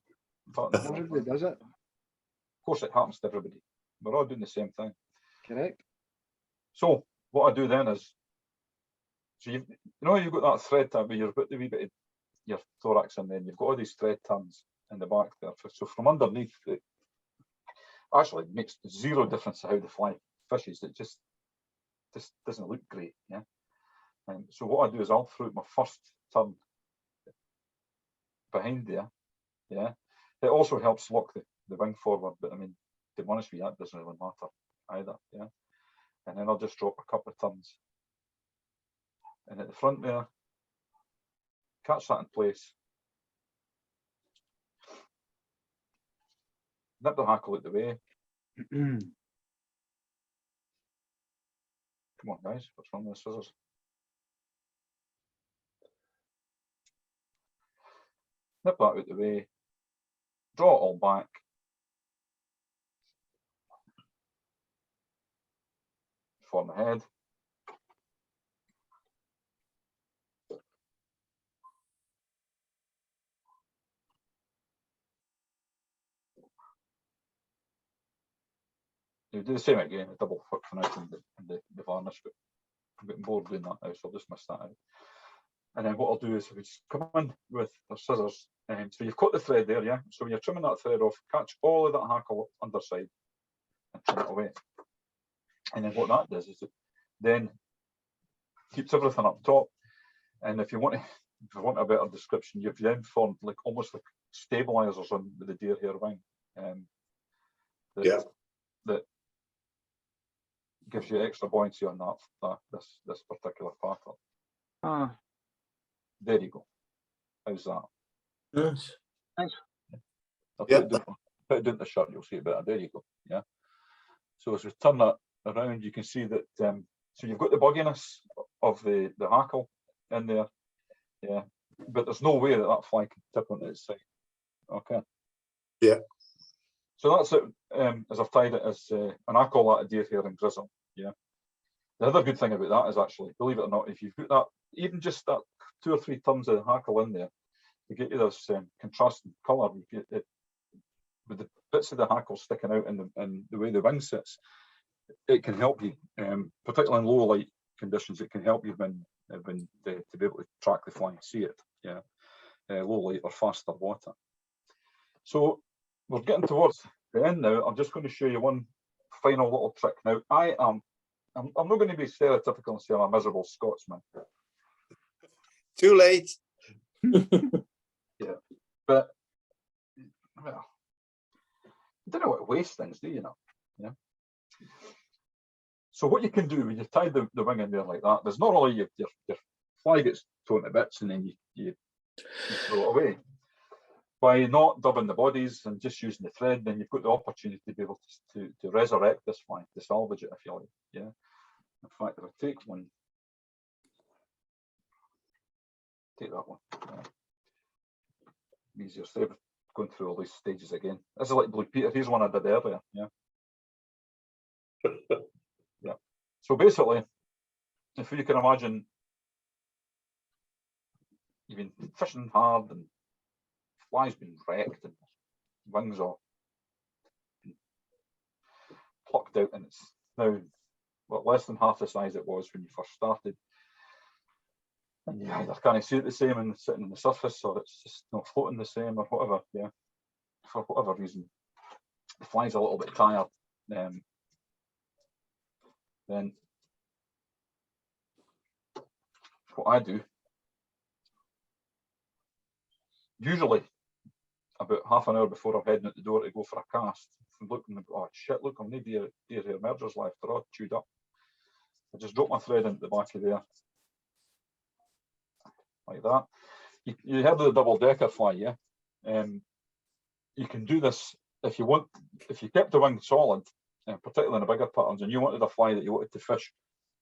S2: Of
S6: Everybody does it.
S2: course it happens to everybody. We're all doing the same thing.
S6: Correct.
S2: So what I do then is, so you've got that thread tab where you've got the wee bit of your thorax, and then you've got all these thread turns in the back there. So from underneath, it actually makes zero difference to how the fly fishes. It just doesn't look great, yeah. And so what I do is I'll throw out my first turn behind there, yeah. It also helps lock the wing forward, but I mean, to be honest with you, that doesn't really matter either, yeah. And then I'll just drop a couple of turns. And at the front there, catch that in place. Nip the hackle out the way. Come on, guys, what's wrong with the scissors? Nip that out the way. Draw it all back. form the head. You do the same again, a double foot finishing the varnish, but I'm getting bored doing that now, so I'll just miss that out. And then what I'll do is we just come in with the scissors. So you've cut the thread there, yeah? So when you're trimming that thread off, catch all of that hackle underside and trim it away. And then what that does is it then keeps everything up top. And if you want a better description, you've then formed like almost like stabilizers on the deer hair wing. That gives you extra buoyancy on this particular pattern.
S6: Ah,
S2: There you go. How's that?
S4: Nice.
S2: I'll put it down the shirt, you'll see it better. There you go. Yeah. So as we turn that around, you can see that so you've got the bugginess of the hackle in there. Yeah. But there's no way that fly can tip onto its side. Okay.
S3: Yeah.
S2: So that's it, as I've tied it as, and I call that a deer hair and grizzle. Yeah. The other good thing about that is actually, believe it or not, if you've got that, even just that 2 or 3 turns of the hackle in there, to get you this contrasting colour, you get it with the bits of the hackle sticking out and the way the wing sits. It can help you, particularly in low light conditions. It can help you when to be able to track the fly and see it. Yeah, low light or faster water. So we're getting towards the end now. I'm just going to show you one final little trick. Now I'm not going to be stereotypical and say I'm a miserable Scotsman.
S3: Too late.
S2: Yeah, but well, you don't know what to waste things, do you know? Yeah. So what you can do when you've tied the wing in there like that, there's not only your fly gets torn to bits and then you throw it away. By not dubbing the bodies and just using the thread, then you've got the opportunity to be able to resurrect this fly, to salvage it if you like. Yeah. In fact, if I take one, take that one. Easier said, going through all these stages again. This is like Blue Peter. Here's one I did earlier. Yeah. Yeah. So basically, if you can imagine, you've been fishing hard and fly's been wrecked and wings are plucked out, and it's now less than half the size it was when you first started. And you either can't see it the same and sitting on the surface, or it's just not floating the same, or whatever. Yeah, for whatever reason, the fly's a little bit tired. Then what I do, usually about half an hour before I'm heading out the door to go for a cast, I'm looking, oh shit, look, I'm no deer hair emergers left, they're all chewed up. I just drop my thread into the back of there, like that. You heard of the double decker fly, yeah? You can do this if you want, if you kept the wing solid, particularly in the bigger patterns, and you wanted a fly that you wanted to fish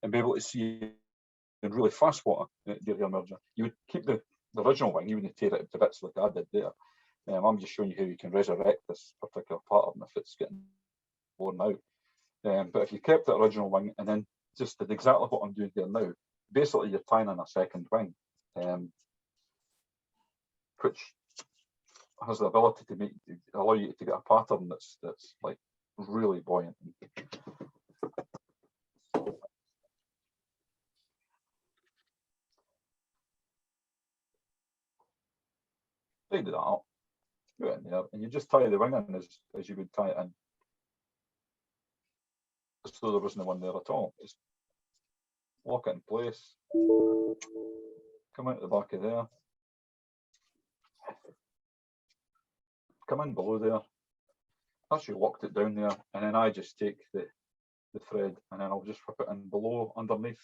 S2: and be able to see in really fast water, deer hair emerger, you would keep the original wing, you wouldn't tear it to bits like I did there. I'm just showing you how you can resurrect this particular pattern if it's getting worn out. But if you kept the original wing and then just did exactly what I'm doing here now, basically you're tying in a second wing, which has the ability to allow you to get a pattern that's like really buoyant. Tidy that up, go in there, and you just tie the wing in as you would tie it in, as though there wasn't one there at all. Just lock it in place, come out the back of there, come in below there. That's you locked it down there, and then I just take the thread and then I'll just whip it in below underneath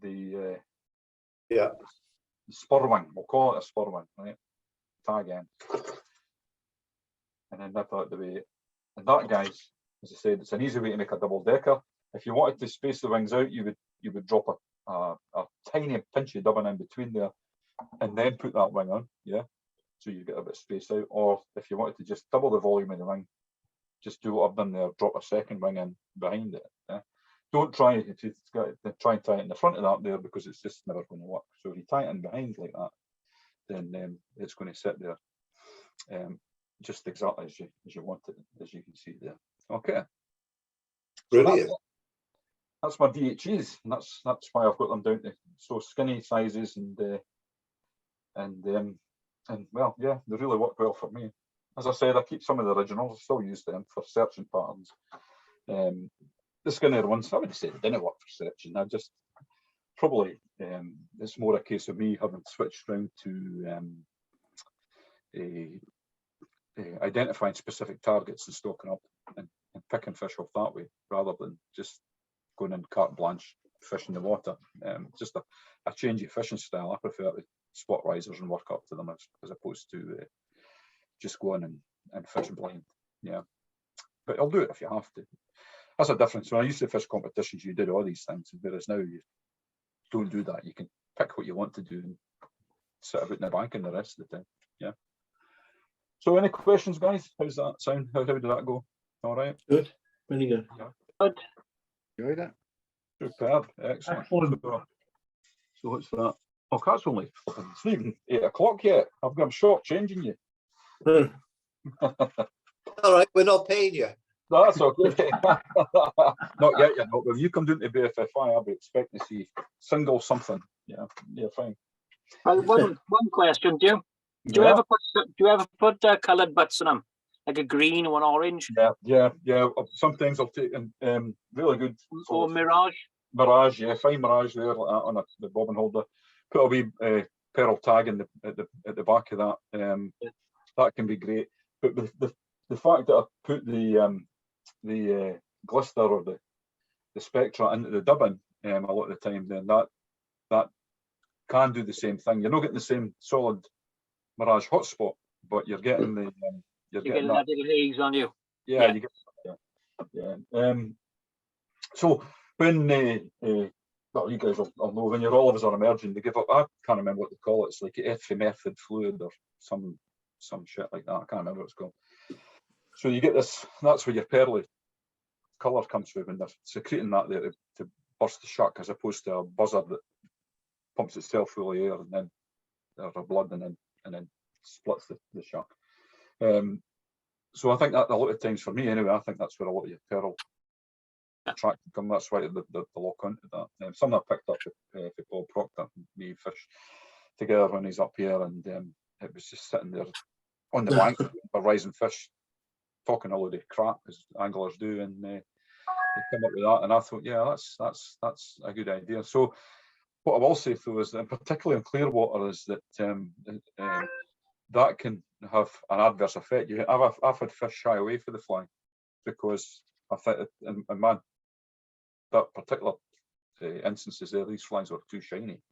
S2: the spur wing. We'll call it a spur wing, right? Tag end, and then nip out the way. And that, guys, as I said, it's an easy way to make a double decker. If you wanted to space the wings out, you would drop a tiny pinch of dubbing in between there, and then put that wing on. Yeah, so you get a bit of space out. Or if you wanted to just double the volume of the wing, just do what I've done there, drop a second wing in behind it. Yeah? don't try to try and tie it in the front of that there, because it's just never going to work. So if you tie it in behind like that, then it's going to sit there just exactly as you want it, as you can see there. Okay. So
S3: Brilliant.
S2: that's my DHGs, and that's why I've got them down to so skinny sizes, and well, yeah, they really work well for me. As I said, I keep some of the originals. I still use them for searching patterns. The skinnier ones, I wouldn't say they didn't work for searching. I just probably it's more a case of me having switched round to identifying specific targets and stocking up and picking fish off that way, rather than just going in carte blanche fish in the water. Just a change of fishing style. I prefer to spot risers and work up to them as opposed to just go in and fish blind. Yeah, but I'll do it if you have to. That's a difference. When I used to fish competitions, you did all these things, whereas now you don't do that. You can pick what you want to do and sit about in the bank and the rest of the time. Yeah. So any questions, guys? How's that sound? How did that go? All right.
S4: Good. Really good.
S6: Enjoyed it.
S2: Superb. Excellent.
S8: Excellent.
S2: So what's that? Oh, that's only it's not even 8 o'clock yet. I'm short changing you.
S3: All right, we're not paying you.
S2: No, that's okay. Not yet, you're not. When you come down to BFFI, I'll be expecting to see single something. Yeah, fine.
S9: One question, do you ever put coloured butts in them, like a green or an orange?
S2: Yeah. Sometimes I'll take really good.
S9: Or mirage?
S2: Mirage, yeah, fine mirage there like that on the bobbin holder. Put a wee pearl tag in at the back of that. That can be great. But the fact that I put the glister or the spectra into the dubbing a lot of the time, then that can do the same thing. You're not getting the same solid mirage hotspot, but you're getting the you're getting that
S9: little haze on you.
S2: Yeah, you get so when well, you guys will know when your olives are emerging, they give up. I can't remember what they call it. It's like ephemerthid fluid or some shit like that. I can't remember what it's called. So you get this. That's where your pearly colour comes from, and they're secreting that there to burst the shuck, as opposed to a buzzard that pumps itself full of air and then or blood and then splits the shuck. So I think that a lot of times for me anyway, I think that's where a lot of your pearl attraction come. That's why the lock onto that. Something I picked up with Bob Proctor, we fish together when he's up here, and it was just sitting there on the bank for rising fish, talking a load of crap as anglers do, and they come up with that, and I thought, yeah, that's a good idea. So what I will say though is that particularly in Clearwater is that that can have an adverse effect. I've had fish shy away for the fly because I think in that particular instances there, these flies were too shiny,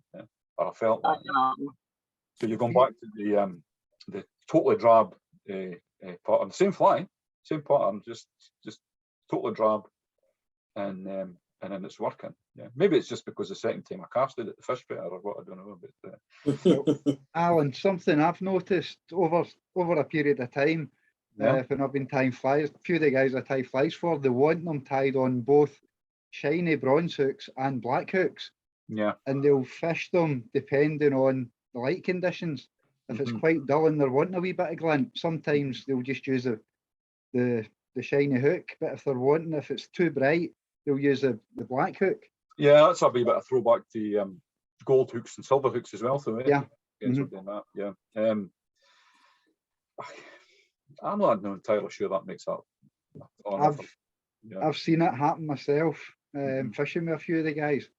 S2: or I felt that. So you're going back to the totally drab pattern, same fly, same pattern, just totally drab, and then it's working. Yeah, maybe it's just because the second time I casted it, the fish better or what, I don't know. But
S6: Alan, something I've noticed over a period of time, when I've been tying flies, a few of the guys I tie flies for, they want them tied on both shiny bronze hooks and black hooks.
S2: Yeah.
S6: And they'll fish them depending on the light conditions. If it's quite dull and they're wanting a wee bit of glint, sometimes they'll just use the shiny hook. But if it's too bright, they'll use the black hook.
S2: Yeah, that's a wee bit of throwback to gold hooks and silver hooks as well. So
S6: yeah,
S2: doing that. Yeah. I'm not entirely sure that makes up.
S6: I've seen it happen myself, fishing with a few of the guys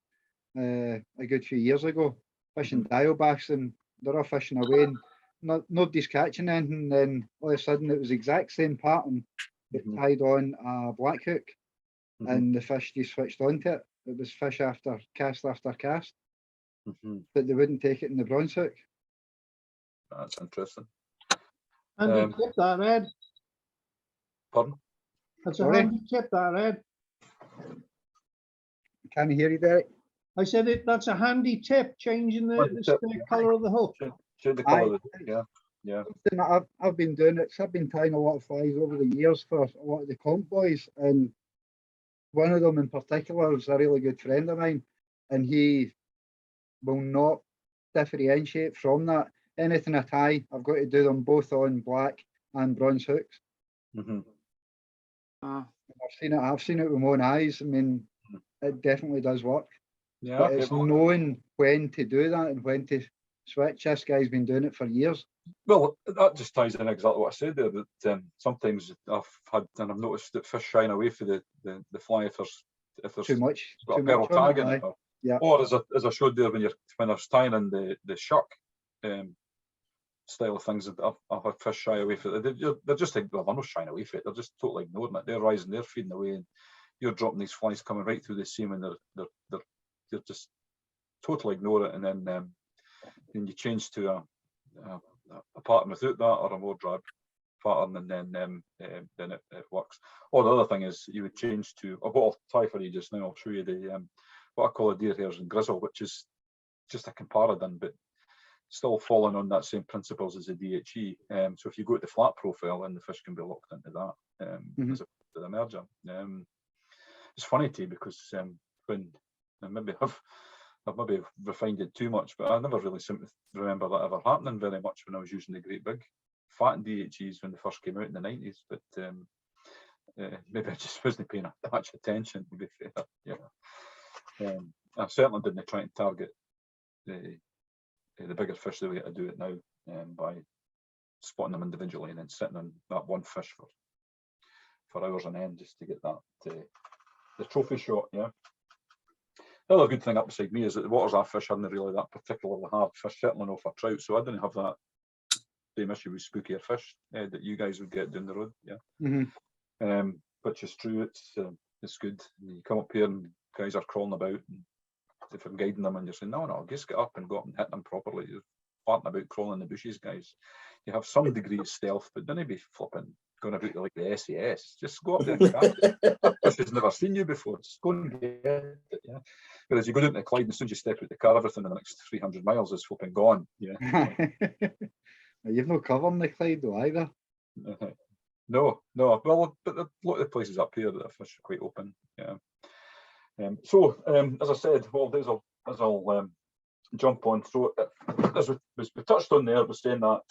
S6: a good few years ago, fishing dial bass, and they're all fishing away and nobody's catching anything, and then all of a sudden it was the exact same pattern but tied on a black hook, and the fish just switched onto it. It was fish after cast, but they wouldn't take it in the bronze hook.
S2: That's interesting.
S1: Handy tip that, Ed.
S2: Pardon?
S1: That's a handy tip that, Ed.
S6: Can you hear you, Derek?
S1: I said that's a handy tip, changing the colour of the hook.
S2: Change the colour of the hook, yeah.
S6: Something that I've been doing it. I've been tying a lot of flies over the years for a lot of the comp boys, and one of them in particular is a really good friend of mine, and he will not differentiate from that. Anything I tie, I've got to do them both on black and bronze hooks.
S2: Mhm.
S6: I've seen it with my own eyes. I mean, it definitely does work.
S2: Yeah,
S6: But
S2: okay,
S6: it's
S2: well,
S6: knowing when to do that and when to switch. This guy's been doing it for years.
S2: well, that just ties in exactly what I said there. That sometimes I've had, and I've noticed that fish shying away for the fly if there's
S6: Too much.
S2: got a
S6: Too
S2: pearl
S6: much on
S2: tag
S6: it,
S2: in it,
S6: aye. Yeah.
S2: or as I showed there when I was tying in the shuck style of things, that I've had fish shy away for it. They're just like, well, they're not shying away for it. They're just totally ignoring it. They're rising, they're feeding away, and you're dropping these flies coming right through the seam, and they're just totally ignore it, and then you change to a pattern without that, or a more drab pattern, and then it works. Or the other thing is you would change to, what I'll tie for you just now, I'll show you the what I call a deer hairs and grizzle, which is just a comparadin, but still following on that same principles as a DHE. So if you go to the flat profile, and the fish can be locked into that as opposed to the merger. It's funny too, because when maybe I've maybe refined it too much, but I never really seem to remember that ever happening very much when I was using the great big fat DHEs when they first came out in the 90s. But maybe I just wasn't paying that much attention, to be fair. Yeah. I certainly didn't try and target the bigger fish the way I do it now, by spotting them individually and then sitting on that one fish for hours on end just to get that the trophy shot. Yeah. The other good thing up beside me is that the waters I fish aren't really that particularly hard fish, certainly not for trout, so I didn't have that same issue with spookier fish that you guys would get down the road. Yeah. Which is true. It's good. You come up here and guys are crawling about, and if I'm guiding them and you're saying, no, just get up and go up and hit them properly. You're farting about crawling in the bushes, guys. You have some degree of stealth, but don't be flipping going about like the SAS. Just go up there and catch it. That fish has never seen you before. Just go and get it. Yeah. Whereas you go down to the Clyde, and as soon as you step out the car, everything in the next 300 miles is flipping gone. Yeah.
S6: You've no cover in the Clyde though either.
S2: No. Well, but a lot of the places up here that the fish are quite open. Yeah. So as I said, well, as I'll jump on. So as we touched on there, we're saying that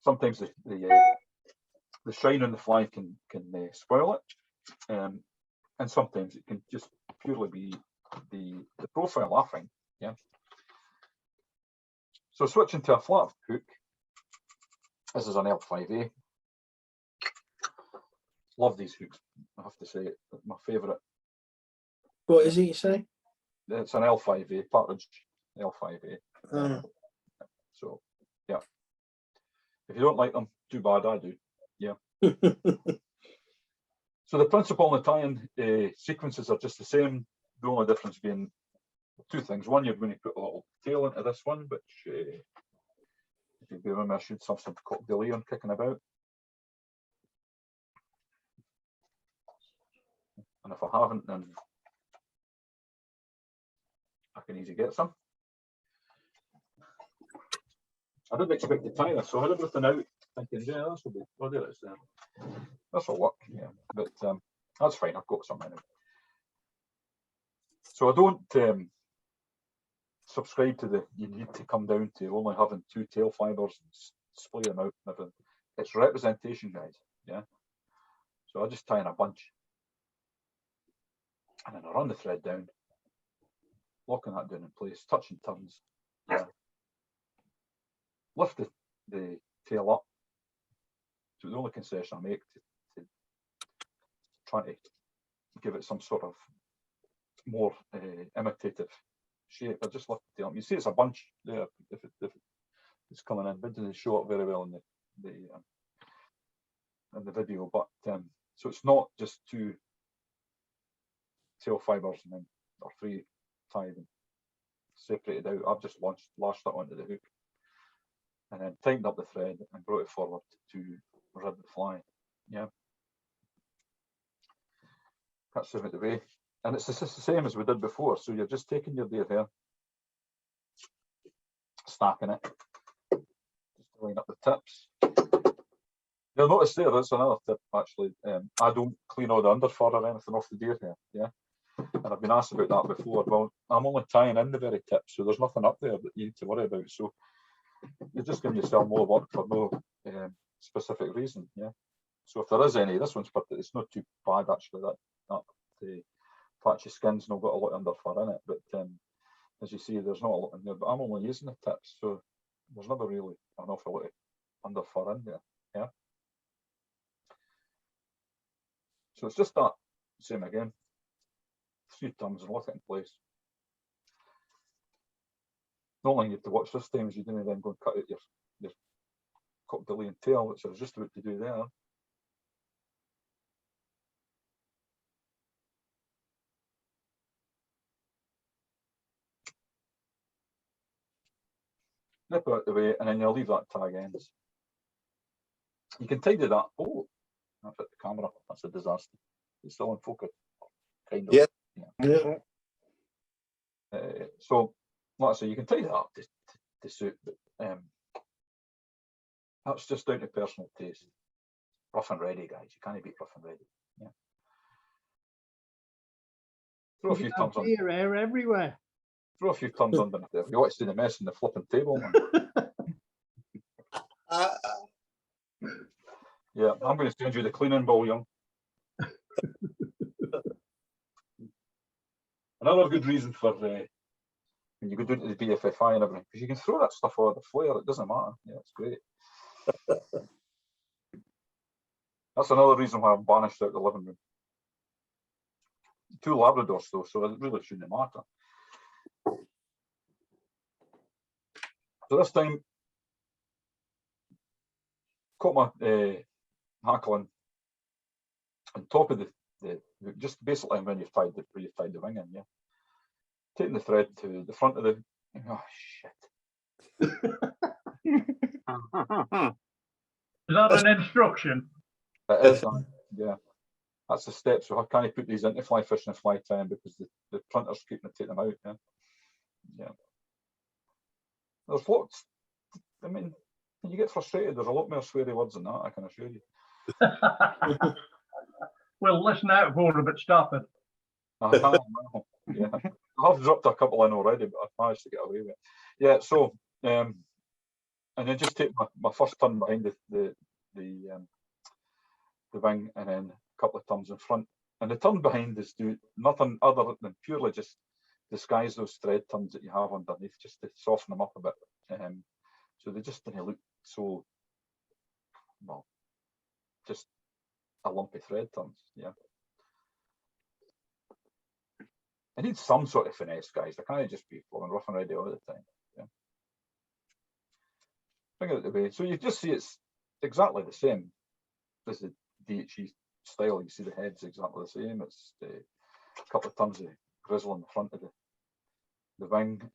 S2: sometimes the shine on the fly can spoil it, and sometimes it can just purely be the profile, I think. Yeah. So switching to a flat hook, this is an L5A. Love these hooks, I have to say. My favourite.
S4: What is it you say?
S2: It's an L5A, Partridge L5A. So, yeah. If you don't like them, too bad, I do. Yeah. So the principle in the tie-in sequences are just the same. The only difference being two things. One, you're going to put a little tail into this one, which, if you remember, I should have some called De Leon kicking about. And if I haven't, then I can easily get some. I didn't expect to tie this, so I had everything out, thinking, yeah, this will be, well, there it is there. This will work, yeah, but that's fine, I've got some anyway. So I don't subscribe to you need to come down to only having 2 tail fibres and splay them out and everything. It's representation, guys, yeah. So I just tie in a bunch. And then I run the thread down, locking that down in place, touching turns. Yeah. Lift the tail up. So the only concession I make to try to give it some sort of more imitative shape, I just lift the tail up. You see it's a bunch there if it's coming in, but it doesn't show up very well in the video. But so it's not just 2 tail fibres and then or 3 tied and separated out. I've just lashed that onto the hook and then tightened up the thread and brought it forward to rib the fly. Yeah, that's it out the way, and it's the same as we did before. So you're just taking your deer hair, stacking it, just to line up the tips, You'll notice there, that's another tip actually. I don't clean all the underfur or anything off the deer hair, yeah. And I've been asked about that before. Well, I'm only tying in the very tip, so there's nothing up there that you need to worry about. So you're just giving yourself more work for no specific reason, yeah. So if there is any, this one's, but it's not too bad actually. That the patchy skin's not got a lot of underfur in it, but as you see, there's not a lot in there. But I'm only using the tips, so there's never really an awful lot of underfur in there, yeah. So it's just that, same again, 3 thumbs and lock it in place. The only thing you have to watch this time is you didn't then go and cut out your cocktail tail, which I was just about to do there. Nip it out the way, and then you'll leave that tag ends. You can tidy that. Oh, I've hit the camera. That's a disaster. It's still in focus, kind of.
S3: Yeah.
S4: Yeah.
S2: So, like I say, you can tidy that up to suit, but that's just down to personal taste. Rough and ready, guys. You can't beat rough and ready. Yeah. Throw a few thumbs on.
S1: Deer hair everywhere.
S2: Throw a few thumbs underneath there. You want to see the mess in the flipping table, man. Yeah, I'm going to send you the cleaning bill, young. Another good reason for when you go down to the BFFI and everything, because you can throw that stuff over the flare, it doesn't matter. Yeah, it's great. That's another reason why I'm banished out the living room. 2 Labradors though, so it really shouldn't matter. So this time, caught my hackling on top of the just basically when you've tied the wing in, yeah. Taking the thread to the front of the, oh shit.
S8: Is that an instruction?
S2: It is, yeah. That's the step. So how can I put these into fly fishing and fly tying because the printers keep taking them out, yeah. Yeah. There's lots. I mean, when you get frustrated, there's a lot more sweary words than that, I can assure you.
S8: We'll listen out for it, but stop it.
S2: Yeah. I've dropped a couple in already, but I've managed to get away with it. Yeah, so and then just take my first turn behind the wing, and then a couple of turns in front. And the turn behind is do nothing other than purely just disguise those thread turns that you have underneath, just to soften them up a bit. So they just didn't look so, well, just a lumpy thread turns, yeah. I need some sort of finesse, guys. I can't just be flowing rough and ready all the time. Yeah. Bring it out the way. So you just see it's exactly the same as the DHE style. You see the head's exactly the same. It's a couple of tons of grizzle in the front of the wing.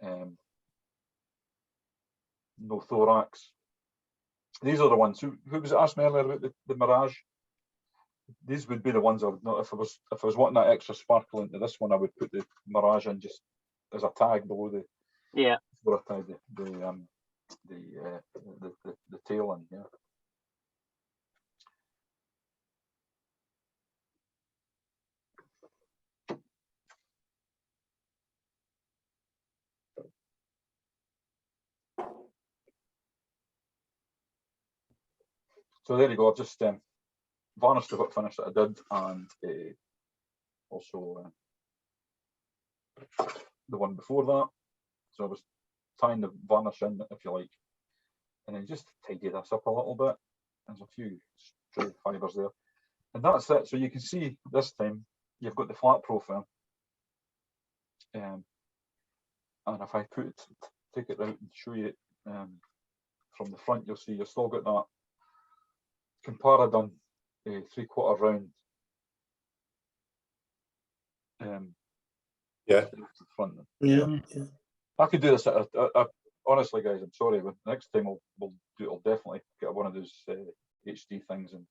S2: No thorax. These are the ones. Who was it asked me earlier about the Mirage? These would be the ones I would not, if I was wanting that extra sparkle into this one, I would put the Mirage in just as a tag below the,
S9: Yeah.
S2: before I tie the tail in, yeah. So there you go. I've just varnished the whip finish that I did, and also the one before that. So I was tying the varnish in, if you like, and then just tidy this up a little bit. There's a few stray fibres there, and that's it. So you can see this time you've got the flat profile, and if I take it out and show you it from the front, you'll see you've still got that Comparadon 3/4 round.
S3: Yeah.
S2: Front.
S4: Yeah.
S2: I could do this. Honestly, guys, I'm sorry, but next time I'll definitely get one of those HD things and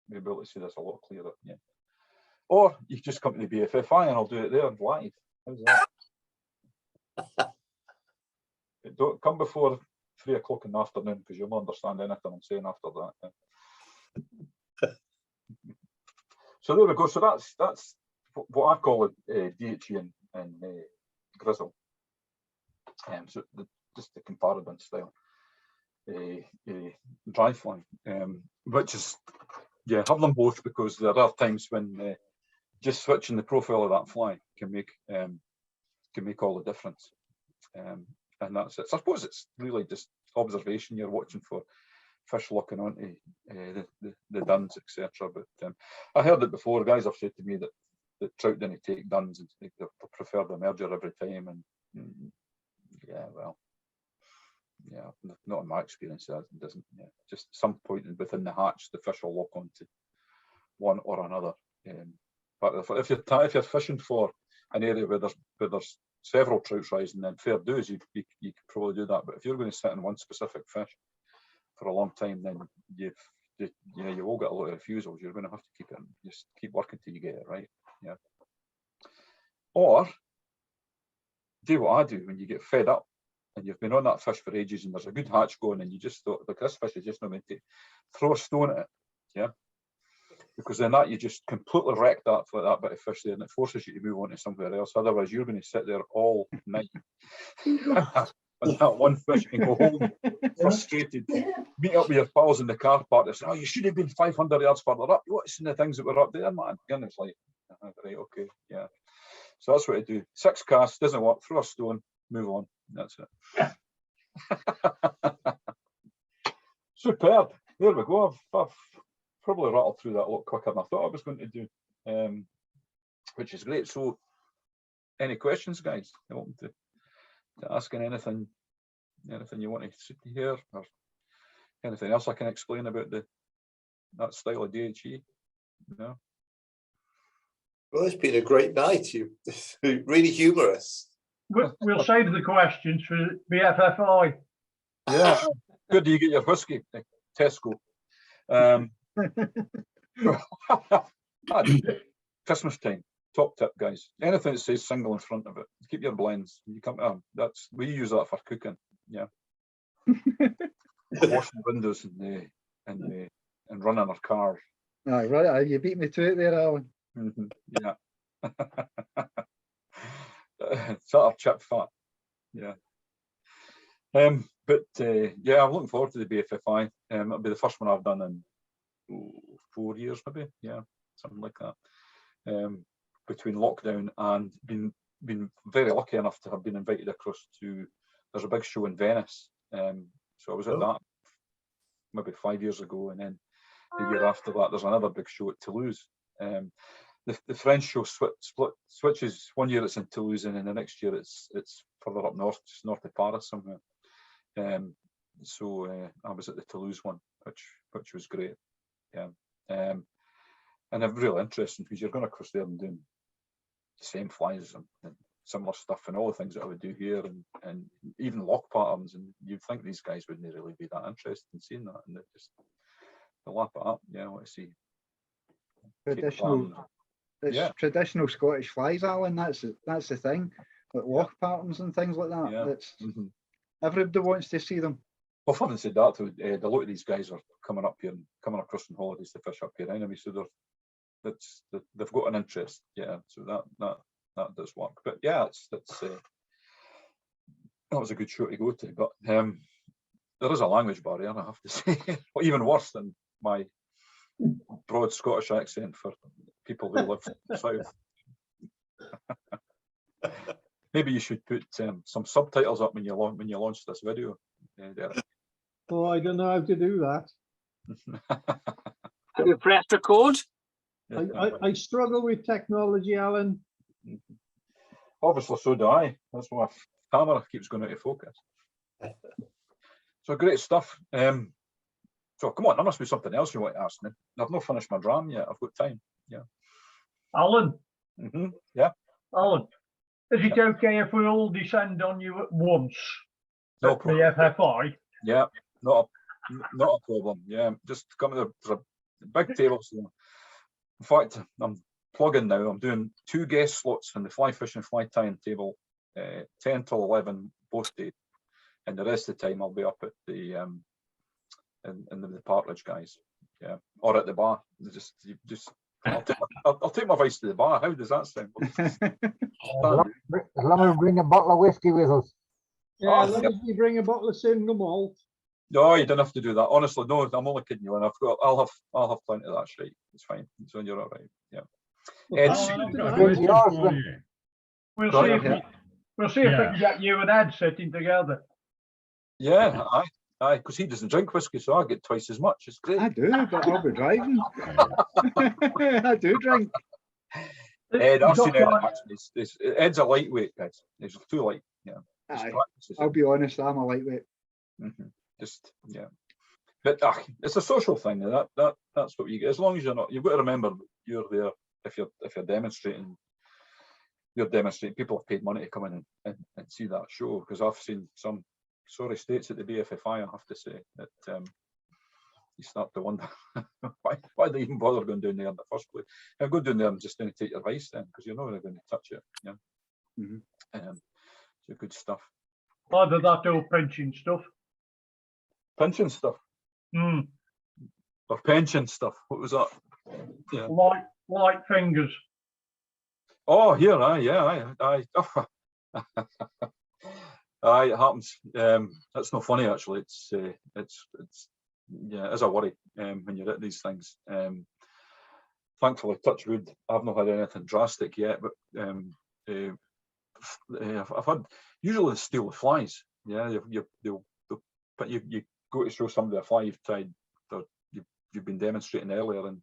S2: we'll be able to see this a lot clearer. Yeah. Or you just come to the BFFI and I'll do it there live. How's that? Don't come before 3 o'clock in the afternoon because you'll not understand anything I'm saying after that. Yeah. So there we go. So that's what I call a DHE and grizzle. So just the comparative style dry fly, which is, yeah, have them both, because there are times when just switching the profile of that fly can make all the difference. And that's it. So I suppose it's really just observation. You're watching for fish locking onto the duns, etc. But I heard it before. Guys have said to me that trout didn't take duns and they prefer the emerger every time. And yeah, well, yeah, not in my experience. It doesn't. Yeah, just some point within the hatch, the fish will lock onto one or another. But if you're fishing for an area where there's several trouts rising, then fair dues, you could probably do that. But if you're going to sit on one specific fish for a long time, then you will get a lot of refusals. You're going to have to just keep working till you get it right. Yeah. Or do what I do when you get fed up and you've been on that fish for ages and there's a good hatch going and you just thought, look, this fish is just not meant to, throw a stone at it. Yeah. Because then you just completely wreck that bit of fish there, and it forces you to move on to somewhere else. Otherwise, you're going to sit there all night on that one fish and go home frustrated. Meet up with your pals in the car park and say, "Oh, you should have been 500 yards further up. What's in the things that were up there, man?" And it's like, right, okay, yeah. So that's what I do. 6 casts, doesn't work. Throw a stone, move on. That's it. Superb. There we go. I've probably rattled through that a lot quicker than I thought I was going to do, which is great. So, any questions, guys? I want to ask anything you want to hear, or anything else I can explain about that style of DHE? No.
S3: Well, it's been a great night. It's really humorous.
S8: We'll save the questions for BFFI.
S2: Yeah. Good. Do you get your whiskey, Tesco? Christmas time, top tip, guys. Anything that says single in front of it, keep your blends. You come, we use that for cooking. Yeah. Washing windows and running our cars.
S6: Right, you beat me to it there, Alan.
S2: Yeah. Sort of chip fat. Yeah. But yeah, I'm looking forward to the BFFI. It'll be the first one I've done in 4 years, maybe. Yeah, something like that. Between lockdown and been very lucky enough to have been invited across to. There's a big show in Venice. So I was at that maybe 5 years ago, and then the year after that, there's another big show at Toulouse. The French show switches. 1 year it's in Toulouse, and then the next year it's further up north, just north of Paris somewhere. So I was at the Toulouse one, which was great. Yeah, and it's really interesting because you're going across there and doing the same flies and similar stuff and all the things that I would do here, and even lock patterns. And you'd think these guys wouldn't really be that interested in seeing that, and they lap it up. Yeah, I want to see
S6: traditional Scottish flies, Alan. That's the thing. Like lock patterns and things like that.
S2: Yeah.
S6: Everybody wants to see them.
S2: Well, having said that, a lot of these guys are coming up here and coming across on holidays to fish up here anyway, so they've got an interest. Yeah, so that does work. But yeah, that was a good show to go to. But there is a language barrier, I have to say, even worse than my broad Scottish accent for people who live in the south. Maybe you should put some subtitles up when you launch this video, Derek.
S1: Oh, I don't know how to do that.
S9: Have you pressed record?
S1: I struggle with technology, Alan.
S2: Obviously, so do I. That's why my camera keeps going out of focus. So great stuff. So come on, there must be something else you want to ask me. I've not finished my dram yet. I've got time. Yeah.
S8: Alan.
S2: Yeah.
S8: Alan, is it okay if we all descend on you at once?
S2: No
S8: at
S2: problem.
S8: the FFI?
S2: Yeah, not a problem. Yeah, just come to the big table. So in fact, I'm plugging now. I'm doing 2 guest slots on the fly fishing, fly tying table, 10 till 11 both days, and the rest of the time I'll be up at the in the Partridge guys. yeah, or at the bar. I'll take my vice to the bar. How does that sound?
S10: As long as we bring a bottle of whiskey with us.
S1: Yeah,
S2: Oh,
S1: as long as you bring a bottle of single malt.
S2: No, you don't have to do that. Honestly, no, I'm only kidding you. And I'll have plenty of that shit. It's fine. So you're all right. Yeah.
S1: Well,
S2: It's,
S8: Alan, I've got a
S1: Tonight.
S8: question
S10: Yours,
S8: for
S10: then.
S8: you. We'll
S2: Right,
S8: see if
S6: okay.
S8: we'll see if we
S5: Yeah.
S8: can get you and Ed sitting together.
S2: yeah, aye, because he doesn't drink whiskey, so I get twice as much. It's great.
S6: I do, but I'll be driving. I do drink.
S2: Ed, I've
S8: He's
S2: seen
S8: got
S2: Ed.
S8: quite-
S2: Actually, Ed's a lightweight, guys. He's too light. Yeah, just
S6: Aye,
S2: practices it.
S6: I'll be honest, I'm a lightweight.
S2: Just yeah, but it's a social thing. And that's what you get. As long as you're not, you've got to remember you're there. If you're demonstrating, you're demonstrating. People have paid money to come in and see that show, because I've seen some sorry states at the BFFI. I have to say that you start to wonder why they even bother going down there in the first place. And go down there and just going to take your vice then, because you're not really going to touch it. Yeah, so good stuff.
S8: Either that or pinching stuff.
S2: Pinching stuff
S8: Mm.
S2: or pension stuff. What was that? Yeah.
S8: Light fingers.
S2: Oh, here, aye. Aye, it happens. That's not funny actually. It's yeah, it's a worry when you're at these things. Thankfully, touch wood, I've not had anything drastic yet, but I've had usually they steal the flies. Yeah, but you go to show somebody a fly you've tried, or you've been demonstrating earlier, and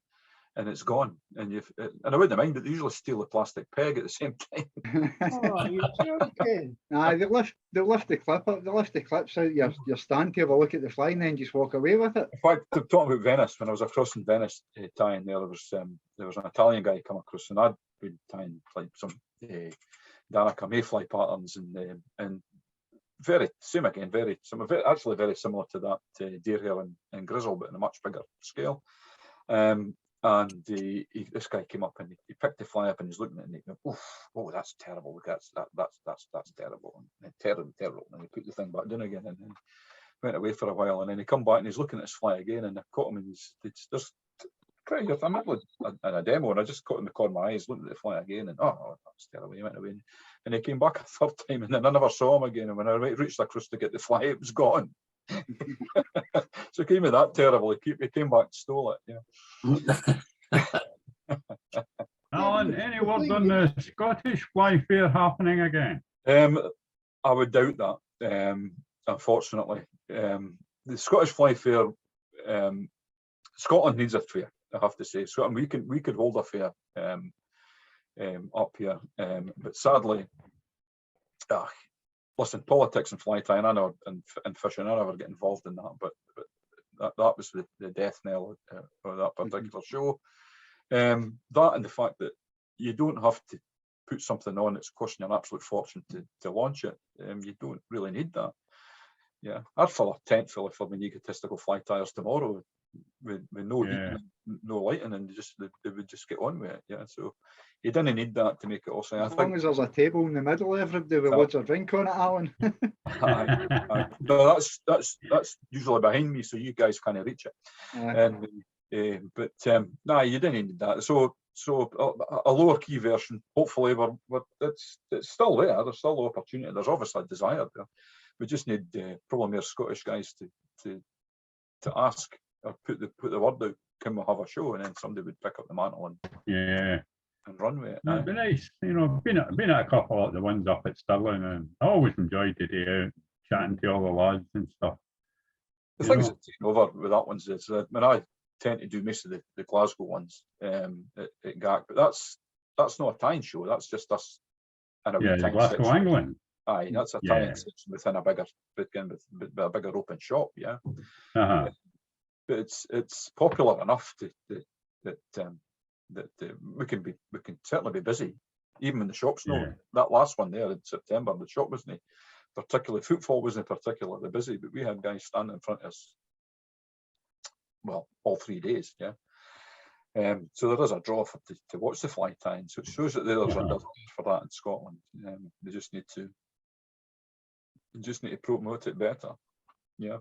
S2: it's gone, and I wouldn't mind, but they usually steal the plastic peg at the same time.
S1: Oh, you're joking.
S6: Aye, they lift the clip up, they lift the clips out your stand to have a look at the fly and then just walk away with it.
S2: In fact, talking about Venice, when I was across in Venice tying there was an Italian guy come across, and I'd been tying like some Danica mayfly patterns, and very actually very similar to that deer hair and grizzle, but on a much bigger scale. And this guy came up and he picked the fly up and he's looking at it and he went, "Oh, that's terrible! Look, that's terrible, and terrible." And he put the thing back down again and then went away for a while. And then he come back and he's looking at his fly again, and I caught him and he's just pretty good. I'm in a demo, and I just caught him in the corner of my eyes, looking at the fly again, and that's terrible. He went away, and he came back a third time, and then I never saw him again. And when I reached across to get the fly, it was gone. So it came in that terrible. He came back and stole it. Yeah.
S11: Alan, any word on the Scottish Fly Fair happening again?
S2: I would doubt that. Unfortunately, the Scottish Fly Fair, Scotland needs a fair. I have to say, so we could hold a fair up here, but sadly, listen, politics and fly tying, I know, and fishing, I never get involved in that, but that was the death knell of that particular show. That and the fact that you don't have to put something on that's costing you an absolute fortune to launch it. You don't really need that. Yeah, I'd fill a tent full of my egotistical fly tyers tomorrow with no heating, no lighting, and they would just get on with it. Yeah, so you didn't need that to make it awesome.
S6: As long as there's a table in the middle, everybody with loads of drink on it, Alan.
S2: No, that's usually behind me, so you guys can't reach it. But no, you didn't need that. So a lower key version, hopefully, it's still there. There's still opportunity. There's obviously a desire there. We just need probably more Scottish guys to ask or put the word out. Can we have a show? And then somebody would pick up the mantle and run with it.
S11: It'd be nice, I've been at a couple of the ones up at Stirling, and I always enjoyed the day out chatting to all the lads and stuff.
S2: The things that take over with that one's is I tend to do most of the Glasgow ones at GAC, but that's not a tying show. That's just us.
S11: The Glasgow England.
S2: Aye, that's a tying section within a bigger open shop. Yeah, but it's popular enough that we can certainly be busy, even when the shop's not. That last one there in September, the shop wasn't particularly, footfall wasn't particularly busy, but we had guys standing in front of us, well, all 3 days. Yeah. So there is a draw to watch the fly tying. So it shows that there's a desire for that in Scotland. They just need to promote it better. Yeah.